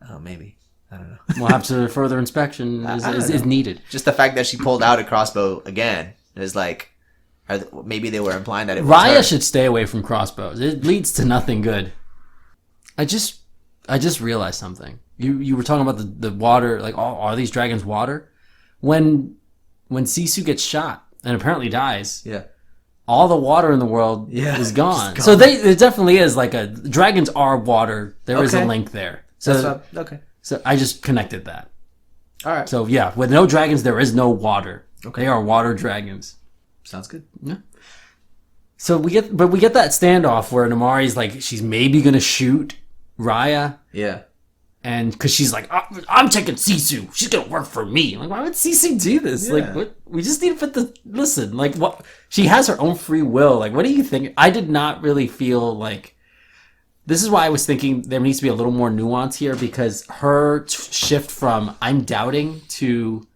Oh, maybe. I don't know. We'll have to further inspection is needed. Just the fact that she pulled out a crossbow again is like, maybe they were implying that it was Raya her. should stay away from crossbows. It leads to nothing good. I just realized something. You were talking about the water, like are these dragons water? When Sisu gets shot and apparently dies, all the water in the world is gone. So there definitely is like dragons are water. There is a link there. So So I just connected that. All right. So yeah, with no dragons, there is no water. Okay. They are water dragons. Sounds good. Yeah. So we get that standoff where Namari's like she's maybe gonna shoot Raya. Yeah. And because she's like, I'm taking Sisu. She's going to work for me. Like, why would Sisu do this? Yeah. Like, what? We just need to put listen, like, what? She has her own free will. Like, what do you think? I did not really feel like, this is why I was thinking there needs to be a little more nuance here, because her shift from I'm doubting to,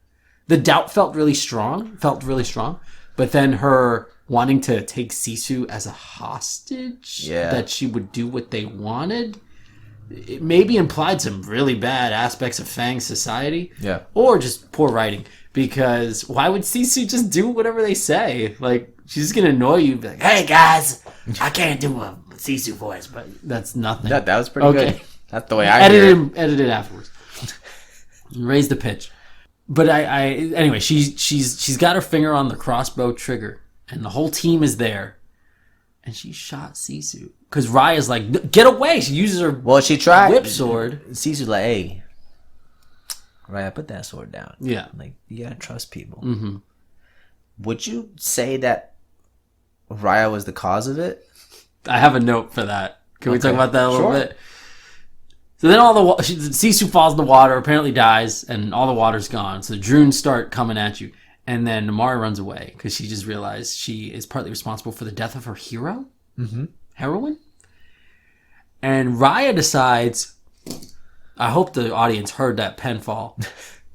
the doubt felt really strong. But then her wanting to take Sisu as a hostage, that she would do what they wanted, it maybe implied some really bad aspects of Fang's society. Yeah. Or just poor writing. Because why would Sisu just do whatever they say? Like, she's just going to annoy you. Be like, hey, guys, I can't do a Sisu voice, but that's nothing. That was pretty good. That's the way I edit it afterwards. Raise the pitch. But anyway, she's got her finger on the crossbow trigger. And the whole team is there. And she shot Sisu. Because Raya's like, get away! She uses her she tried. Whip sword. Sisu's like, hey, Raya, put that sword down. Yeah. Like, you gotta trust people. Mm-hmm. Would you say that Raya was the cause of it? I have a note for that. Can we talk about that a little bit? So then Sisu falls in the water, apparently dies, and all the water's gone. So the drones start coming at you. And then Namari runs away because she just realized she is partly responsible for the death of her hero? Mm-hmm. Heroine? And Raya decides, I hope the audience heard that pen fall.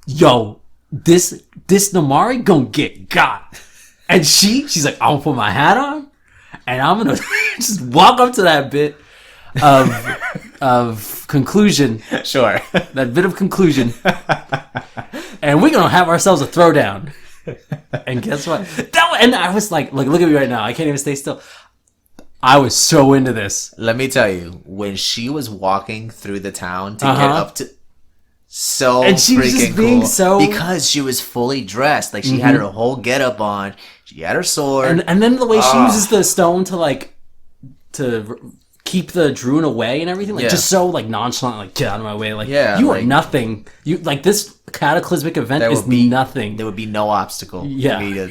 Yo, this Namari gonna get got. And she's like, I'm gonna put my hat on and I'm gonna just walk up to that bit. of conclusion. Sure. That bit of conclusion. And we're gonna have ourselves a throwdown. And guess what? And I was like, look at me right now. I can't even stay still. I was so into this. Let me tell you, when she was walking through the town to get up to, so and she was freaking just being cool, so, because she was fully dressed, like she had her whole getup on. She had her sword, and then the way she uses the stone to keep the Druin away and everything, like just so like nonchalant, like get out of my way, like you are nothing. You like this cataclysmic event is nothing. There would be no obstacle. Yeah.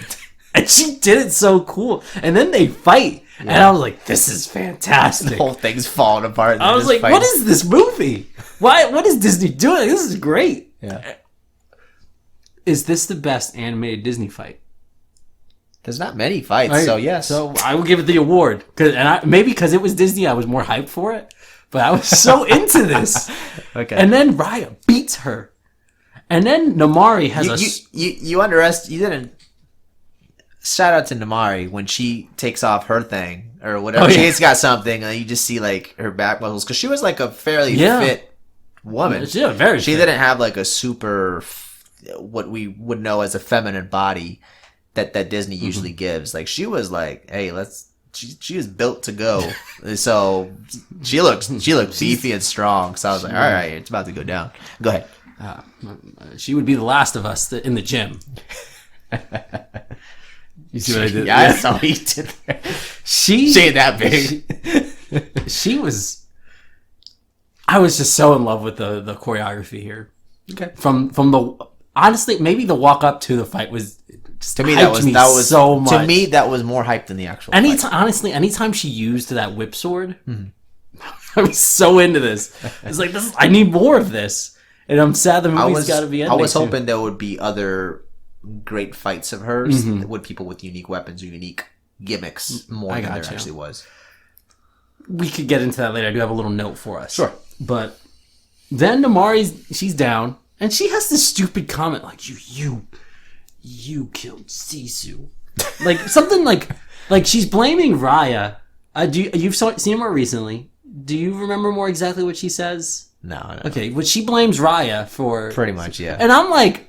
And she did it so cool. And then they fight. Yeah. And I was like, this is fantastic. The whole thing's falling apart. I was like, what is this movie? What is Disney doing? This is great. Yeah. Is this the best animated Disney fight? There's not many fights, so yes. So I will give it the award. Maybe because it was Disney, I was more hyped for it. But I was so into this. Okay. And then Raya beats her. And then Namari has you didn't. Shout out to Namari when she takes off her thing or whatever. She's got something, and you just see like her back muscles because she was like a fairly fit woman. Yeah, very. She didn't have like a super what we would know as a feminine body that Disney usually gives. Like she was like, hey, she is built to go. So she looks beefy and strong. So I was like, all right, it's about to go down. Go ahead. She would be the last of us in the gym. You see what I did? Yeah, I saw what you did there. She ain't that big. She was. I was just so in love with the choreography here. Okay. From the honestly, maybe the walk up to the fight was to me that was so much. To me that was more hype than the actual. Anytime she used that whip sword, I was so into this. It's like I need more of this, and I'm sad the movie's got to be ending. I was hoping there would be other great fights of hers with people with unique weapons or unique gimmicks more than there actually was. We could get into that later. I do have a little note for us. Sure. But then she's down, and she has this stupid comment like, you killed Sisu. Like, something like she's blaming Raya. You've seen her more recently. Do you remember more exactly what she says? No. Okay, but she blames Raya for... Pretty much, yeah. And I'm like...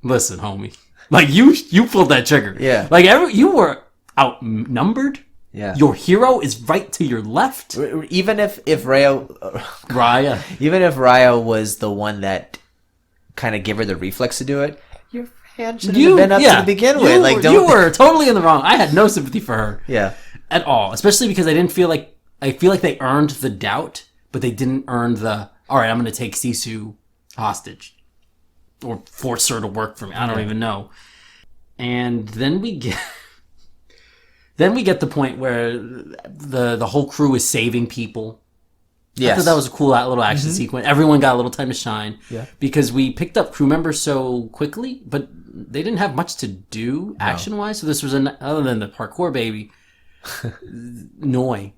Listen, homie. Like, you pulled that trigger. Yeah. Like, you were outnumbered. Yeah. Your hero is right to your left. Even if Raya... Even if Raya was the one that kind of gave her the reflex to do it, your hand should have been up to begin with. Like, you were totally in the wrong. I had no sympathy for her. Yeah. At all. Especially because I feel like they earned the doubt, but they didn't earn the, all right, I'm going to take Sisu hostage. Or force her to work for me. I don't even know. And then we get the point where the whole crew is saving people. Yes. I thought that was a cool little action sequence. Everyone got a little time to shine. Yeah. Because we picked up crew members so quickly, but they didn't have much to do action-wise. So this was other than the parkour baby, Noi.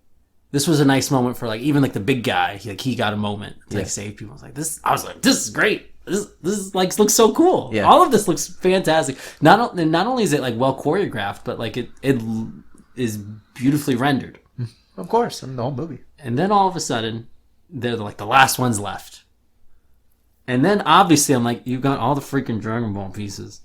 This was a nice moment for even the big guy. He got a moment to save people. I was like, this is great. This looks so cool. Yeah. All of this looks fantastic. Not only is it well choreographed, but it is beautifully rendered. Of course, in the whole movie. And then all of a sudden, they're the last ones left. And then obviously I'm like, you got all the freaking Dragon Ball pieces.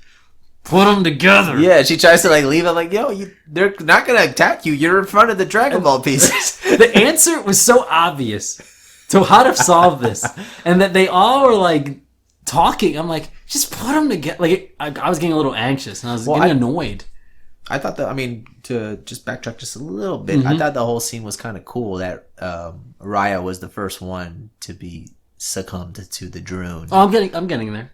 Put them together. Yeah, she tries to leave it yo, they're not gonna attack you. You're in front of the Dragon Ball pieces. The answer was so obvious to how to solve this, and that they all were talking. I'm like, just put them together. I was getting a little anxious and I was getting annoyed. I thought to just backtrack just a little bit, I thought the whole scene was kind of cool that Raya was the first one to be succumbed to the Druin. Oh, I'm getting there.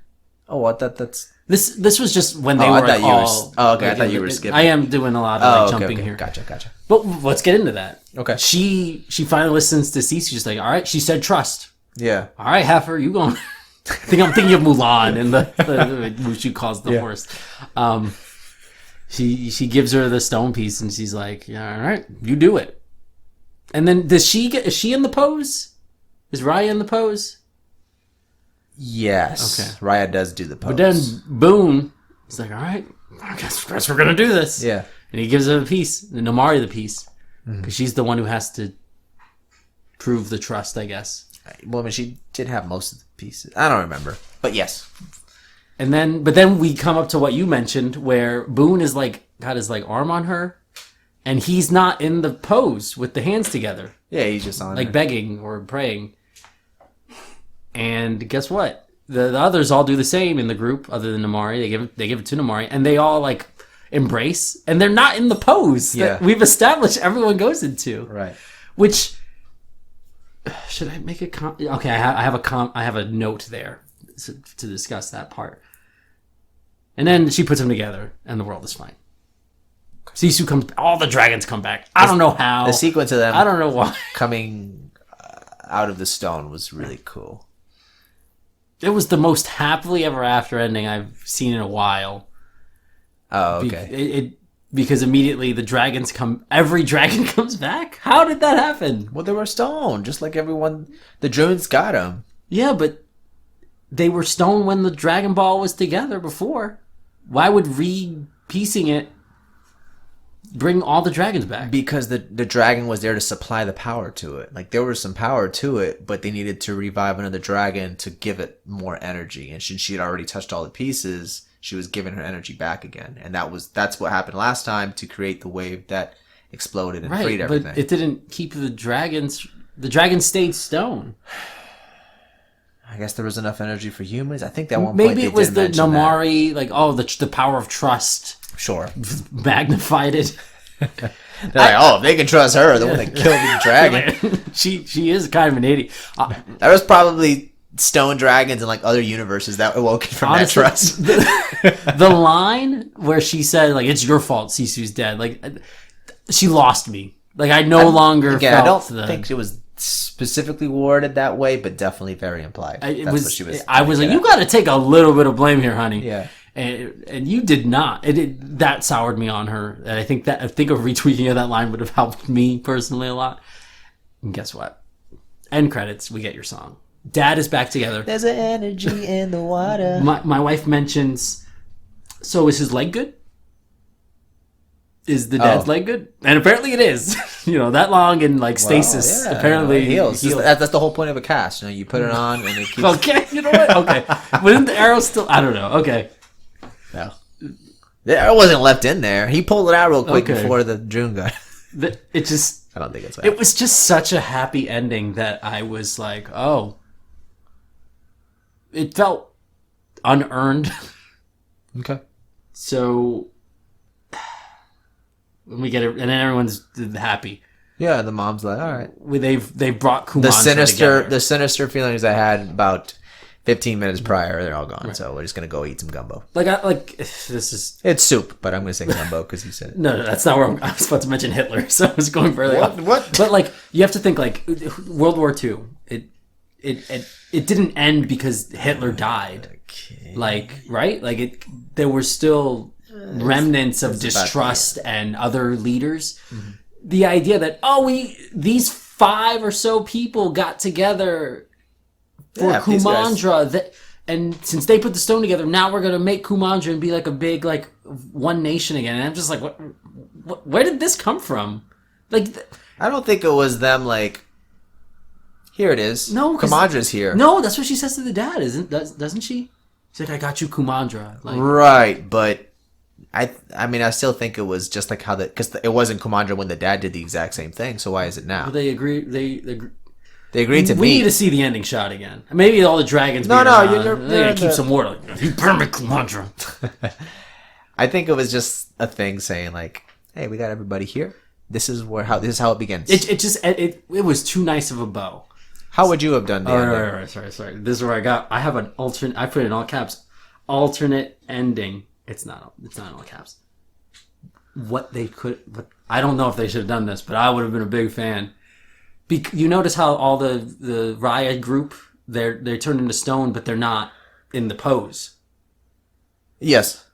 Oh, I thought that's this was just when they were all. Okay, I thought you were skipping. I am doing a lot of jumping here. Gotcha. But let's get into that. Okay. She finally listens to Sisu. She's like, all right. She said trust. Yeah. All right, Heifer, you going? I'm thinking of Mulan and the Mushu calls the horse. She gives her the stone piece and she's like, yeah, all right, you do it. And then is she in the pose? Is Raya in the pose? Yes. Okay. Raya does do the pose. But then Boone is like, all right, I guess we're going to do this. Yeah. And he gives her the piece, Namari the piece. because she's the one who has to prove the trust, I guess. Well, I mean, she did have most of the pieces. I don't remember, but yes. And then we come up to what you mentioned, where Boone is like got his like arm on her, and he's not in the pose with the hands together. Yeah, he's just on like her. begging or praying. And guess what? The others all do the same in the group, other than Namari. They give it to Namari, and they all like embrace, and they're not in the pose that we've established everyone goes into. Right. Which should I make a okay? I have a note there to discuss that part. And then she puts them together, and the world is fine. Sisu comes. All the dragons come back. I don't know how. The sequence of them. I don't know why. Coming out of the stone was really cool. It was the most happily ever after ending I've seen in a while. Oh, okay. Because immediately the dragons come. Every dragon comes back. How did that happen? Well, they were stone, just like everyone. The druids got them. Yeah, but they were stone when the Dragon Ball was together before. Why would re-piecing it bring all the dragons back? Because the dragon was there to supply the power to it. Like, there was some power to it, but they needed to revive another dragon to give it more energy. And since she had already touched all the pieces, she was giving her energy back again. And that's what happened last time to create the wave that exploded and freed everything. But it didn't keep the dragons. The dragons stayed stone. I guess there was enough energy for humans. I think that one maybe point it was the Namari, like, the power of trust. Sure. Magnified it. They're like, if they can trust her, the one that killed the dragon. she is kind of an idiot. There was probably stone dragons in like other universes that awoke from honestly, that trust. The line where she said, like, it's your fault Sisu's dead, like, she lost me. Like, I no longer felt I don't think it was specifically worded that way, but definitely very implied. What she was. I was like, you got to take a little bit of blame here, honey. Yeah. And you did not. That soured me on her. And I think a retweeting of that line would have helped me personally a lot. And guess what? End credits. We get your song. Dad is back together. There's an energy in the water. My wife mentions, so is his leg good? Is the dad's leg good? And apparently it is. That long in like stasis. Yeah, apparently it heals. That's the whole point of a cast. You put it on and it keeps. Okay, you know what? Okay, but isn't the arrow still? I don't know. Okay. No, the arrow wasn't left in there. He pulled it out real quick before the June got. It just. I don't think it's. It was just such a happy ending that I was like, oh. It felt unearned. Okay. So. When we get it, and then everyone's happy. Yeah, the mom's like, all right. They've brought Kumandra together. The sinister feelings I had about 15 minutes prior, they're all gone. Right. So we're just gonna go eat some gumbo. This is it's soup, but I'm gonna say gumbo because you said it. No, that's not where I was about to mention Hitler. So I was going further. What? But you have to think World War II. It didn't end because Hitler died. Okay. Right? There were still remnants of distrust and other leaders. Mm-hmm. The idea that these 5 or so people got together for Kumandra, and since they put the stone together, now we're gonna make Kumandra and be like a big one nation again. And I'm just like, what? Where did this come from? I don't think it was them. Here it is. No, Kumandra's here. No, that's what she says to the dad, doesn't she? She's like, I got you Kumandra. Right, but. I still think it was just like how because it wasn't Kumandra when the dad did the exact same thing. So why is it now? Well, they agree. They agreed to meet. We need to see the ending shot again. Maybe all the dragons. They're gonna keep some water. You permit Kumandra. I think it was just a thing saying hey, we got everybody here. This is how it begins. It was too nice of a bow. How would you have done that? Right. Sorry. This is where I have an alternate. I put it in all caps. Alternate ending. It's not in all caps. What they could, but I don't know if they should have done this, but I would have been a big fan. You notice how all the Raya group they're turned into stone, but they're not in the pose. Yes,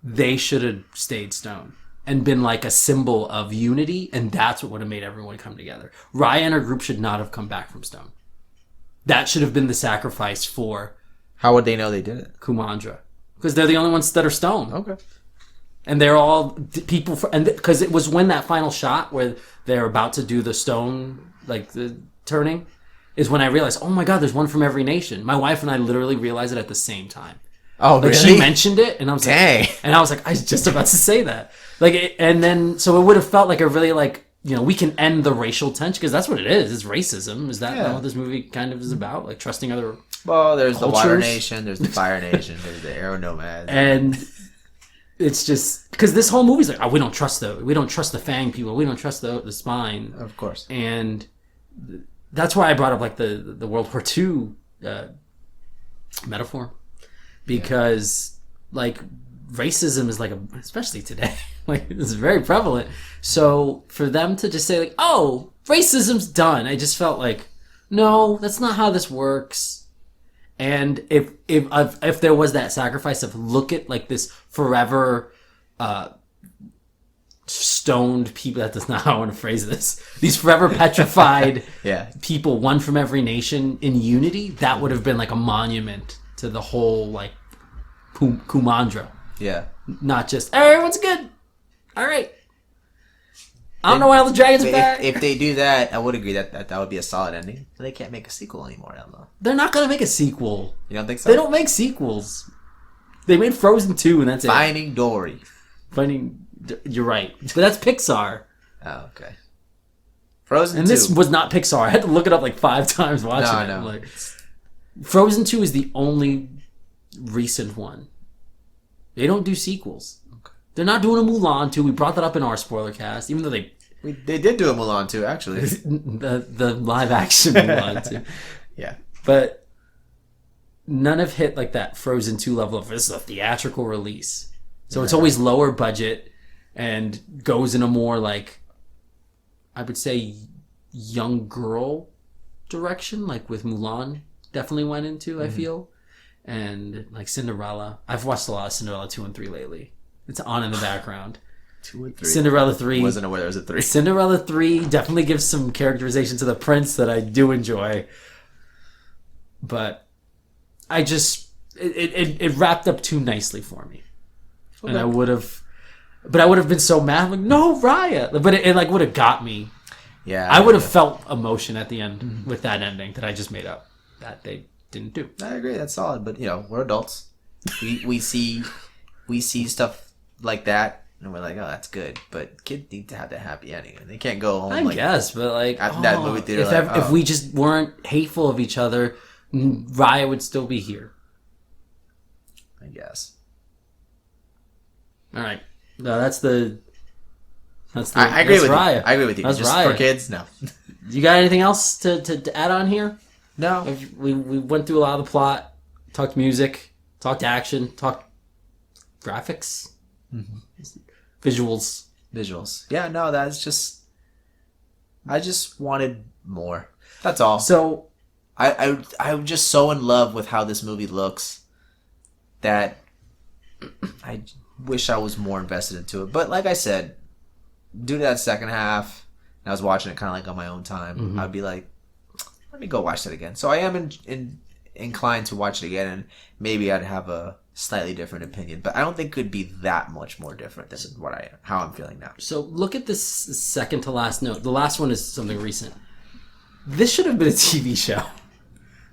they should have stayed stone and been a symbol of unity, and that's what would have made everyone come together. Raya and her group should not have come back from stone. That should have been the sacrifice for. How would they know they did it? Kumandra. Because they're the only ones that are stone. Okay. And they're all people, and because it was when that final shot where they're about to do the stone, like the turning, is when I realized, oh my God, there's one from every nation. My wife and I literally realized it at the same time. Oh, like, really? She mentioned it, and I was Dang. like, I was just about to say that. And then, so it would have felt like a really, we can end the racial tension, because that's what it is. It's racism. Is that what this movie kind of is about? Like, trusting other Well, there's cultures. the Water Nation, there's the Fire Nation, there's the Aero Nomads. And it's just, because this whole movie's like, we don't trust the Fang people. We don't trust the Spine. Of course. And that's why I brought up, like, the World War II metaphor. Because, like, racism is, like, especially today, like, it's very prevalent. So for them to just say, like, oh, racism's done, I just felt like, no, that's not how this works. And if there was that sacrifice of look at, like, this forever stoned people, that's not how I want to phrase this, these forever petrified people, one from every nation in unity, that would have been like a monument to the whole, like, Kumandra. Yeah. Not just, hey, everyone's good. All right. I don't know why all the dragons are back. If they do that, I would agree that would be a solid ending. But they can't make a sequel anymore, though. They're not going to make a sequel. You don't think so? They don't make sequels. They made Frozen 2, and that's Finding Dory. You're right. But that's Pixar. Oh, okay. Frozen 2. And this was not Pixar. I had to look it up like 5 times watching it. No. Like, Frozen 2 is the only recent one. They don't do sequels. Okay. They're not doing a Mulan 2. We brought that up in our Spoilercast, even though they did do a Mulan 2, actually. the live action Mulan 2. Yeah. But none have hit like that Frozen 2 level of, this is a theatrical release. So it's always lower budget and goes in a more, like, I would say, young girl direction, like with Mulan definitely went into, I feel. And, like, Cinderella. I've watched a lot of Cinderella 2 and 3 lately. It's on in the background. 2 and 3. Cinderella 3. Wasn't aware there was a 3. Cinderella 3 definitely gives some characterization to the prince that I do enjoy. But I just... It wrapped up too nicely for me. Okay. And I would have been so mad. I'm like, no, Raya. But it like would have got me. Yeah. I would have felt emotion at the end with that ending that I just made up. That they didn't do. I agree. That's solid. But, we're adults. We see stuff like that. And we're like, oh, that's good. But kids need to have that happy ending. And they can't go home. I guess, but like after that movie theater. If we just weren't hateful of each other, Raya would still be here. I guess. All right. No, that's the. I agree with Raya. you. I agree with you. That's just Raya. For kids, no. You got anything else to add on here? No. We went through a lot of the plot, talked music, talked action, talked graphics, visuals. Yeah, no, that's just... I just wanted more. That's all. So... I'm just so in love with how this movie looks that I wish I was more invested into it. But like I said, due to that second half, and I was watching it kind of like on my own time, I'd be like, let me go watch that again. So I am inclined to watch it again, and maybe I'd have a slightly different opinion. But I don't think it could be that much more different than how I'm feeling now. So look at this second to last note. The last one is something recent. This should have been a TV show.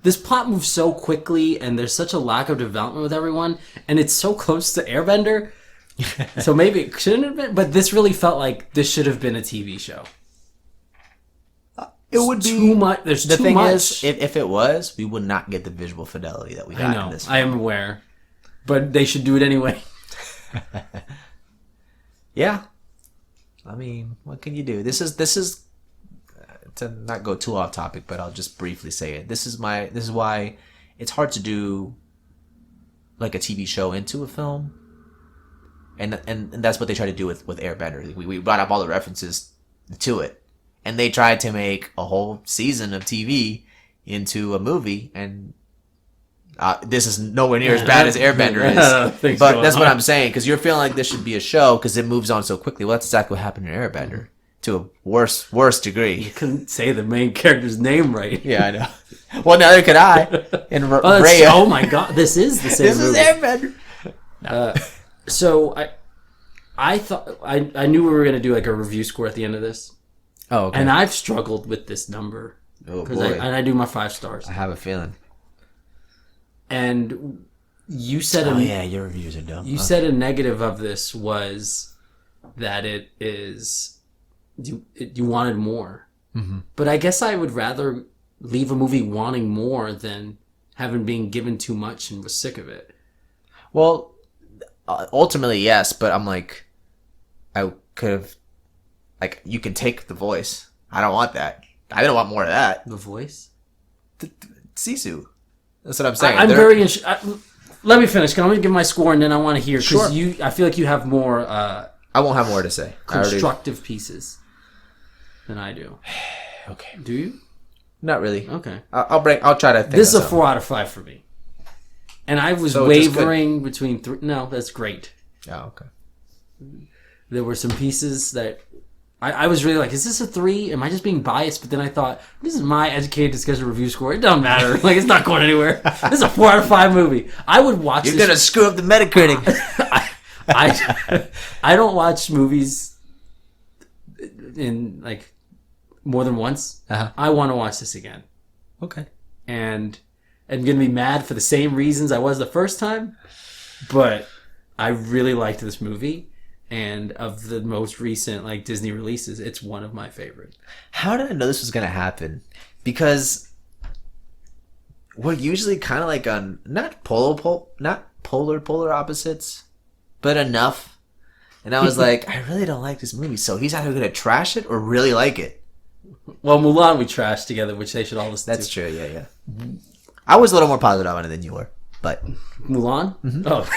This plot moves so quickly, and there's such a lack of development with everyone, and it's so close to Airbender. So maybe it shouldn't have been, but this really felt like this should have been a TV show. It would be too much. There's the too thing much. Is, if it was, we would not get the visual fidelity that we got in this film. I am aware, but they should do it anyway. Yeah, I mean, what can you do? This is to not go too off topic, but I'll just briefly say it. This is why it's hard to do like a TV show into a film, and that's what they try to do with Airbender. We brought up all the references to it, and they tried to make a whole season of TV into a movie, and this is nowhere near as bad as Airbender is. But that's what I'm saying, because you're feeling like this should be a show because it moves on so quickly. Well, that's exactly what happened in Airbender. To a worse degree. You couldn't say the main character's name right. Yeah, I know. Well, neither could I. And Raya. Oh my god, this is the same movie. This is Airbender. So I thought I knew we were gonna do like a review score at the end of this. Oh, okay. And I've struggled with this number because I do my 5 stars. I have a feeling. And you said, your reviews are dumb. You said a negative of this was that it is you wanted more. Mm-hmm. But I guess I would rather leave a movie wanting more than having been given too much and was sick of it. Well, ultimately, yes, but I'm like, I could have, like, you can take The Voice. I don't want that. I don't want more of that. The Voice? Sisu. That's what I'm saying. I'm very interested. Let me finish. Can I give my score and then I want to hear, because I feel like you have more I won't have more to say. Constructive pieces than I do. Okay. Do you? Not really. Okay. I'll try to think. This is a 4 out of 5 for me. And I was wavering between 3. No, that's great. Oh, okay. There were some pieces that I was really like, is this a 3? Am I just being biased? But then I thought, this is my educated discussion review score. It doesn't matter. Like, it's not going anywhere. This is a 4 out of 5 movie. I would watch You're going to screw up the Metacritic. I don't watch movies in, like, more than once. Uh-huh. I want to watch this again. Okay. And I'm going to be mad for the same reasons I was the first time. But I really liked this movie. And of the most recent like Disney releases, it's one of my favorite. How did I know this was going to happen? Because we're usually kind of like on not polar opposites, but enough. And I was like, I really don't like this movie. So he's either going to trash it or really like it. Well, Mulan we trashed together, which they should all listen to. That's true. Yeah. I was a little more positive on it than you were, but Mulan. Mm-hmm. Oh.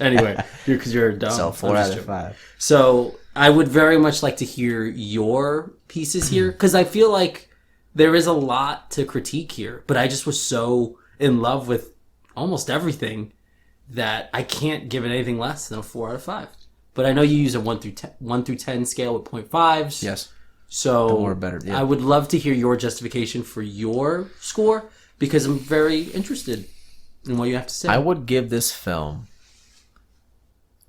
Anyway, because you're dumb. So 4 out of 5. So I would very much like to hear your pieces here, because I feel like there is a lot to critique here, but I just was so in love with almost everything that I can't give it anything less than a 4 out of 5. But I know you use a 1 through 10 scale with 0.5s. Yes. So the more better. Yeah. I would love to hear your justification for your score, because I'm very interested in what you have to say. I would give this film,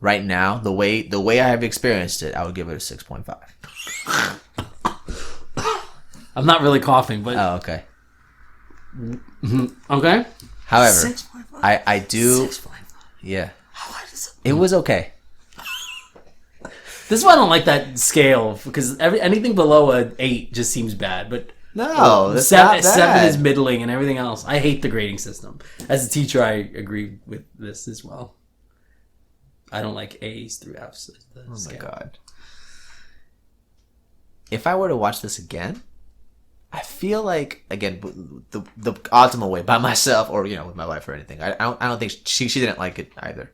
right now, the way I have experienced it, I would give it a 6.5. I'm not really coughing, but oh, okay. Okay. However, 6.5. I do. 6.5. Yeah. How hard is it? It was okay. This is why I don't like that scale, because anything below an 8 just seems bad. But no, that's 7 not bad. 7 is middling, and everything else. I hate the grading system. As a teacher, I agree with this as well. I don't like A's through F's. Oh my god! If I were to watch this again, I feel like, again, the optimal way, by myself or with my wife or anything. I don't think she didn't like it either,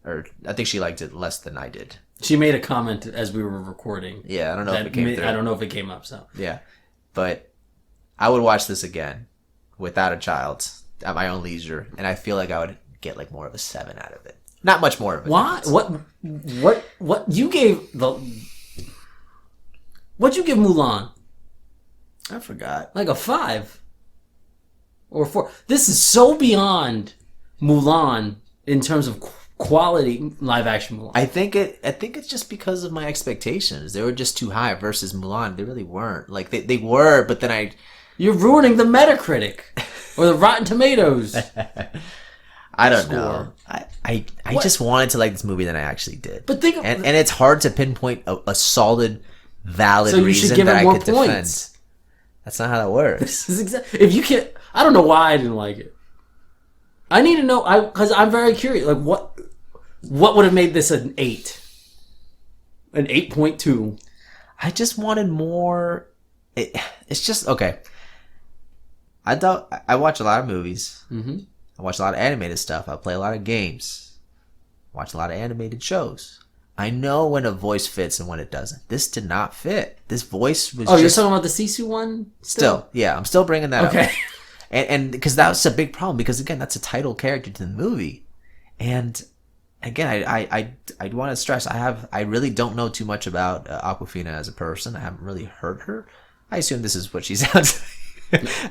or I think she liked it less than I did. She made a comment as we were recording. Yeah, I don't know if it came through. I don't know if it came up. So yeah, but I would watch this again without a child at my own leisure, and I feel like I would get like more of a 7 out of it. Not much more of it. Why? What you gave what'd you give Mulan? I forgot. Like a 5 or 4. This is so beyond Mulan in terms of quality live action Mulan. I think it's just because of my expectations. They were just too high versus Mulan. They really weren't. Like they were, but then you're ruining the Metacritic or the Rotten Tomatoes. I don't know. I just wanted to like this movie than I actually did. But and it's hard to pinpoint a solid, valid reason that I could defend. That's not how that works. If you can't, I don't know why I didn't like it. I need to know, because I'm very curious. Like what would have made this an 8? An 8.2? I just wanted more. It's just okay. I watch a lot of movies. Mm-hmm. I watch a lot of animated stuff. I play a lot of games. I watch a lot of animated shows. I know when a voice fits and when it doesn't. This did not fit. This voice was you're talking about the Sisu one? Still, yeah. I'm still bringing that up. Okay. And because that was a big problem. Because, again, that's a title character to the movie. And, again, I want to stress, I really don't know too much about Awkwafina as a person. I haven't really heard her. I assume this is what she sounds like.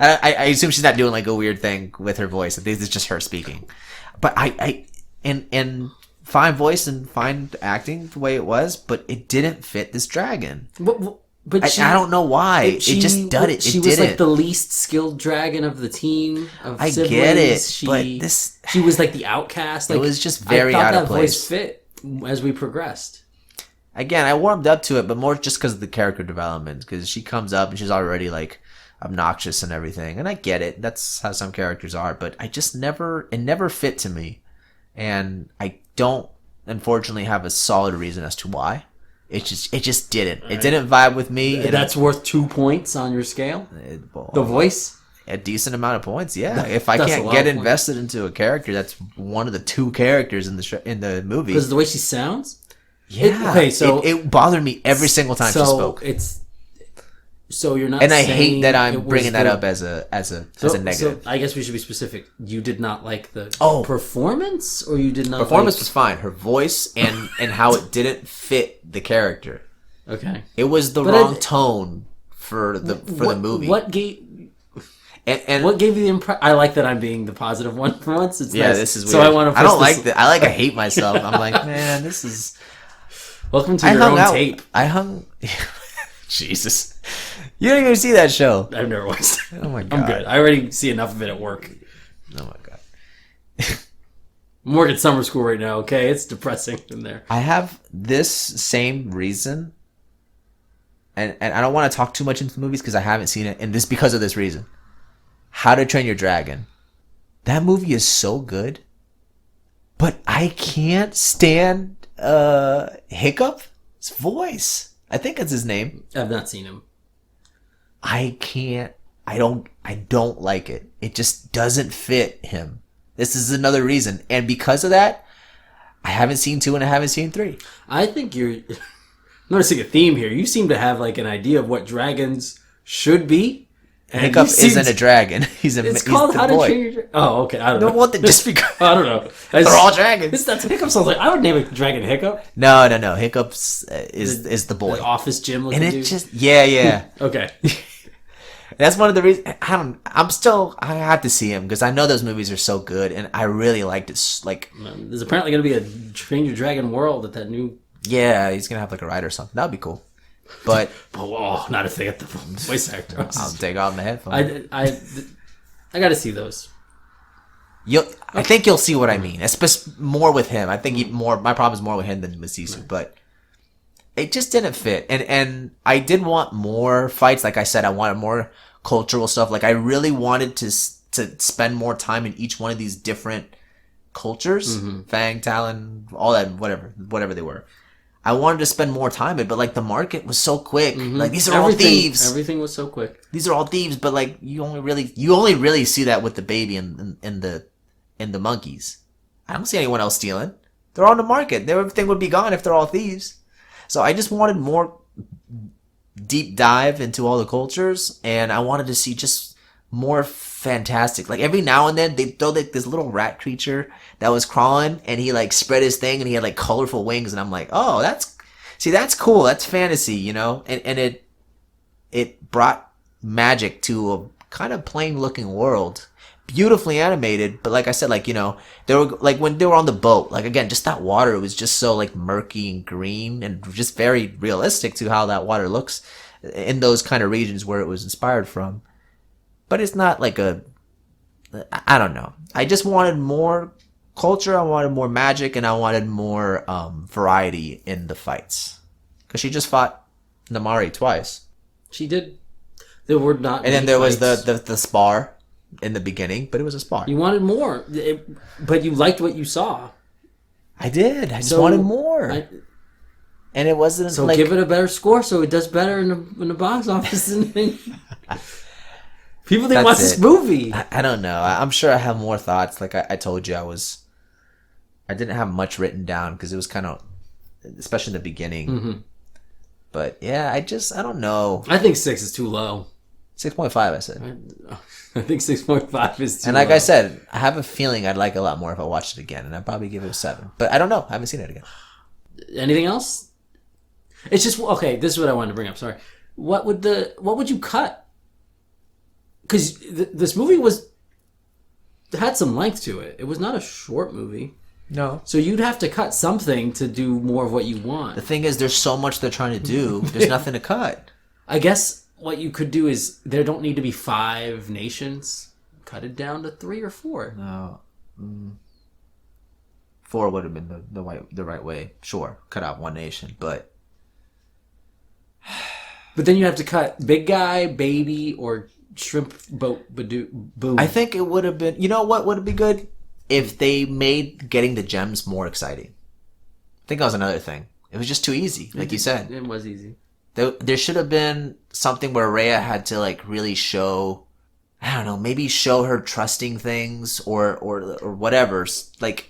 I assume she's not doing like a weird thing with her voice. I think it's just her speaking. But and fine voice and fine acting the way it was, but it didn't fit this dragon. But I don't know why. It just did it. She was like the least skilled dragon of the team. Of I siblings. get it, she was like the outcast. Like, it was just very out of place. Voice fit as we progressed. Again, I warmed up to it, but more just because of the character development. Because she comes up and she's already like obnoxious and everything, and I get it. That's how some characters are, but it never fit to me, and I don't unfortunately have a solid reason as to why. It just didn't. It didn't vibe with me. That's worth 2 points on your scale. The voice. A decent amount of points, yeah. If I can't get invested into a character, that's one of the 2 characters in the movie. Because the way she sounds. Yeah. It bothered me every single time she spoke. So you're not. And I hate that I'm bringing that up as a negative. So I guess we should be specific. You did not like the performance, or you did not. Performance was fine. Her voice and how it didn't fit the character. Okay. It was the wrong tone for the movie. What gave? And what gave you the impression? I like that I'm being the positive one for once. It's nice. This is weird. So I want to. I don't like that. I hate myself. I'm like, man, this is. Welcome to your own tape. Jesus. You don't even see that show. I've never watched it. Oh my god. I'm good. I already see enough of it at work. Oh my god. I'm working summer school right now, okay? It's depressing in there. I have this same reason, and I don't want to talk too much into the movies because I haven't seen it, and this because of this reason. How to Train Your Dragon. That movie is so good, but I can't stand Hiccup's voice. I think that's his name. I've not seen him. I don't like it. It just doesn't fit him. This is another reason. And because of that, I haven't seen 2 and I haven't seen 3. I think you're noticing a theme here. You seem to have like an idea of what dragons should be. And Hiccup isn't a dragon. It's called How to Train Your Dragon. Oh, okay. I don't know. Just because I don't know. They're all dragons. That's Hiccup sounds like. I would name a dragon Hiccup. No. Hiccup's is the boy. The office gym looking and dude. Just yeah. Okay. That's one of the reasons. I have to see him because I know those movies are so good, and I really liked it. Like, there's apparently going to be a Train Your Dragon world at that new. Yeah, he's gonna have like a ride or something. That'd be cool. But not if they get the voice actor. I'll take off my headphones. I got to see those. I think you'll see what I mean. It's more with him. I think my problem is more with him than with Sisu, right. But it just didn't fit. And I did want more fights. Like I said, I wanted more cultural stuff. Like I really wanted to spend more time in each one of these different cultures. Mm-hmm. Fang, Talon, all that, whatever they were. I wanted to spend more time in it, but like the market was so quick. Mm-hmm. Like these are all thieves. Everything was so quick. These are all thieves, but like you only really see that with the baby and the monkeys. I don't see anyone else stealing. They're on the market. Everything would be gone if they're all thieves. So I just wanted more deep dive into all the cultures, and I wanted to see just more fantastic. Like every now and then they throw like this little rat creature that was crawling, and he like spread his thing, and he had like colorful wings, and I'm like, oh, that's cool. That's fantasy, you know. And it brought magic to a kind of plain looking world, beautifully animated. But like I said, like, you know, they were like when they were on the boat, like again, just that water was just so like murky and green and just very realistic to how that water looks in those kind of regions where it was inspired from. But it's not like I don't know. I just wanted more culture, I wanted more magic, and I wanted more variety in the fights. Because she just fought Namari twice. She did. There were not. And then there was the spar in the beginning, but it was a spar. You wanted more, but you liked what you saw. I did. I just wanted more. And it wasn't so like... give it a better score so it does better in the box office. People didn't watch this movie. I don't know. I'm sure I have more thoughts. Like I told you, I didn't have much written down because it was kind of, especially in the beginning. Mm-hmm. But yeah, I don't know. I think 6 is too low. 6.5, I said. I think 6.5 is too And like low. I said, I have a feeling I'd like it a lot more if I watched it again, and I'd probably give it a 7. But I don't know. I haven't seen it again. Anything else? It's just okay. This is what I wanted to bring up. Sorry. What would you cut? Because this movie had some length to it. It was not a short movie. No. So you'd have to cut something to do more of what you want. The thing is, there's so much they're trying to do. There's nothing to cut. I guess what you could do is there don't need to be 5 nations. Cut it down to 3 or 4. No. 4 would have been the right way. Sure, cut out 1 nation, but then you have to cut big guy, baby, or shrimp boat boom. I think it would have been. You know what would be good if they made getting the gems more exciting. I think that was another thing. It was just too easy, like you said. It was easy. There should have been something where Raya had to like really show. I don't know, maybe show her trusting things or whatever. Like,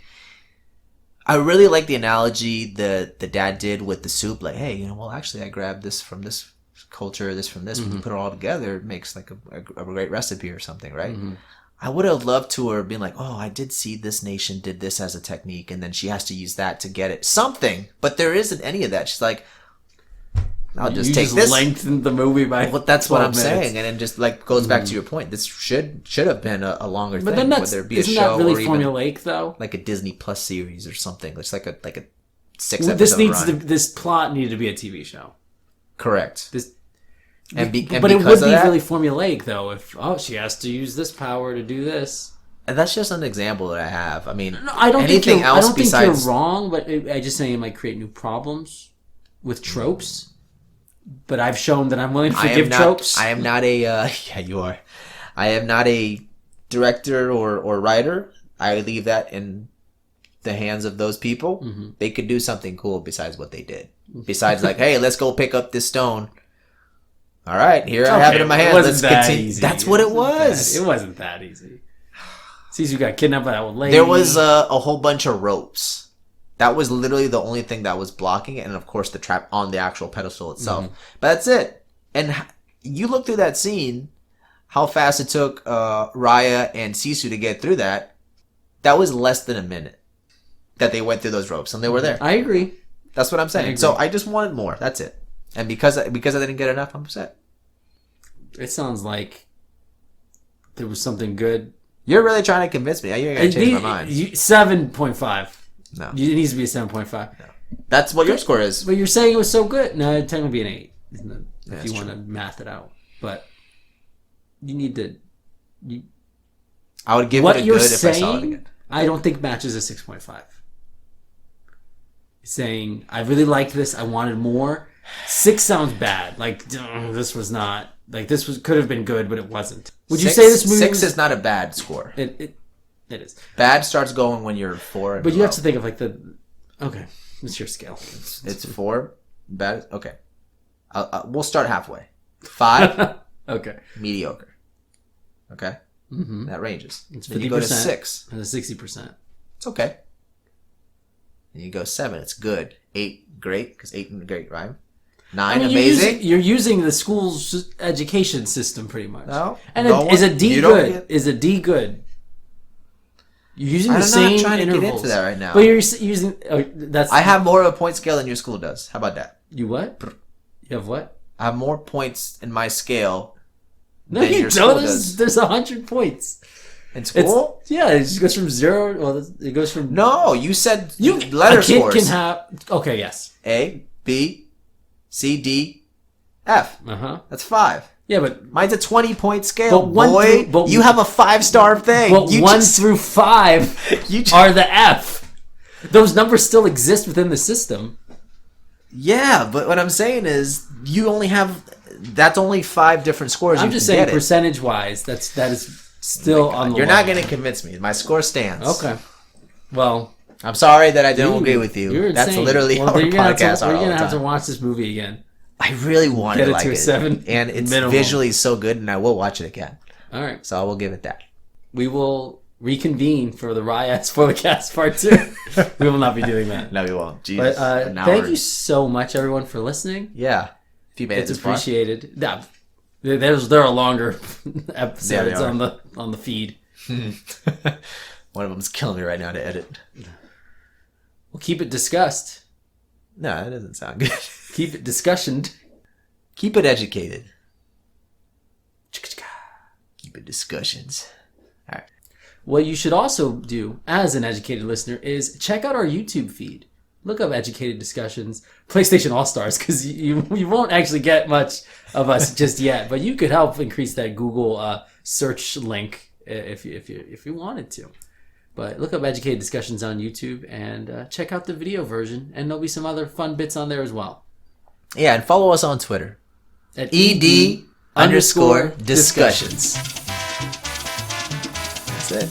I really like the analogy the dad did with the soup. Like, hey, well, actually, I grabbed this from this culture, this from this. When you put it all together, it makes like a great recipe or something, right? I would have loved to her being like, oh, I did see this nation did this as a technique, and then she has to use that to get it. Something, but there isn't any of that. She's like, I'll just take this. Lengthened the movie by. Well, that's what I'm minutes. saying, and then just like goes back to your point. This should have been a longer But thing. then that's Whether it be isn't a show that really or even formulaic though? like a Disney Plus series or something. It's like a 6 Well, episode run. this plot needed to be a TV show. Correct. This, And but because it would of be that, really formulaic though. If she has to use this power to do this. and that's just an example that I have. I mean, No, I don't think anything you're, else I don't besides think you're wrong, but I just saying it might create new problems with tropes. But I've shown that I'm willing to forgive tropes. I am not a yeah, you are. I am not a director or writer. I leave that in the hands of those people. They could do something cool besides what they did. Besides, like, hey, let's go pick up this stone. All right, here I have it in my hand. Let's continue. Easy. That's what it was. It wasn't that easy. Cece got kidnapped by that old lady. There was a whole bunch of ropes. That was literally the only thing that was blocking it, and of course the trap on the actual pedestal itself. But that's it. And you look through that scene, how fast it took Raya and Sisu to get through that. That was less than a minute that they went through those ropes, and they were there. I agree. That's what I'm saying. So I just wanted more. That's it. And because I didn't get enough, I'm upset. It sounds like there was something good. You're really trying to convince me. You're going to change my mind. 7.5. No. It needs to be a 7.5. No. That's what your score is. But you're saying it was so good. No, it'd technically be an 8. Isn't it? Yeah, if you want to math it out. But you need to... I would give what it a you're good if I saw it saying, again. I don't think matches a 6.5. Saying, I really liked this. I wanted more. 6 sounds bad. Like, this was not... Like, could have been good, but it wasn't. Would you say this movie 6 is not a bad score. It is. Bad starts going when you're 4. But you have to think of like the... Okay. It's your scale. It's 4. Bad. Okay. We'll start halfway. 5. Okay. Mediocre. Okay? Mm-hmm. That ranges. It's 50%. Then you go to 6. It's 60%. It's okay. Then you go 7. It's good. 8. Great. Because 8 and great rhyme. 9. Amazing. You're using the school's education system pretty much. No. And is a D good? Is a D good? You're using the same intervals. I'm not trying to get into that right now. But you're using... that's. I have more of a point scale than your school does. How about that? You what? You have what? I have more points in my scale No, than you your school don't. does. There's 100 points. In school? It just goes from 0... Well, it goes from... No, you said letter scores. A kid can have... Okay, yes. A, B, C, D, F. Uh-huh. That's 5. Yeah, but... Mine's a 20-point scale, boy. You have a 5-star thing. But 1 through 5 are the F. Those numbers still exist within the system. Yeah, but what I'm saying is you only have... That's only 5 different scores. I'm just saying percentage-wise, that is still on the You're line. not going to convince me. My score stands. Okay. Well... I'm sorry that I don't agree with you. That's literally how our podcasts are all the time. You're going to have to watch this movie again. I really want to like it. Get it to a 7. And it's minimum. visually so good, and I will watch it again. All right. So I will give it that. We will reconvene for the Raya Spoilercast Part 2. We will not be doing that. No, we won't. Jesus. But thank you so much, everyone, for listening. Yeah. If you made it this far. It's appreciated. Yeah. There are longer episodes on the feed. One of them's killing me right now to edit. We'll keep it discussed. No, that doesn't sound good. Keep it discussioned. Keep it educated. Keep it discussions. All right. What you should also do as an educated listener is check out our YouTube feed. Look up Educated Discussions, PlayStation All-Stars, because you won't actually get much of us just yet, but you could help increase that Google search link if you wanted to. But look up Educated Discussions on YouTube and check out the video version, and there'll be some other fun bits on there as well. Yeah, and follow us on Twitter at @ED_discussions. That's it.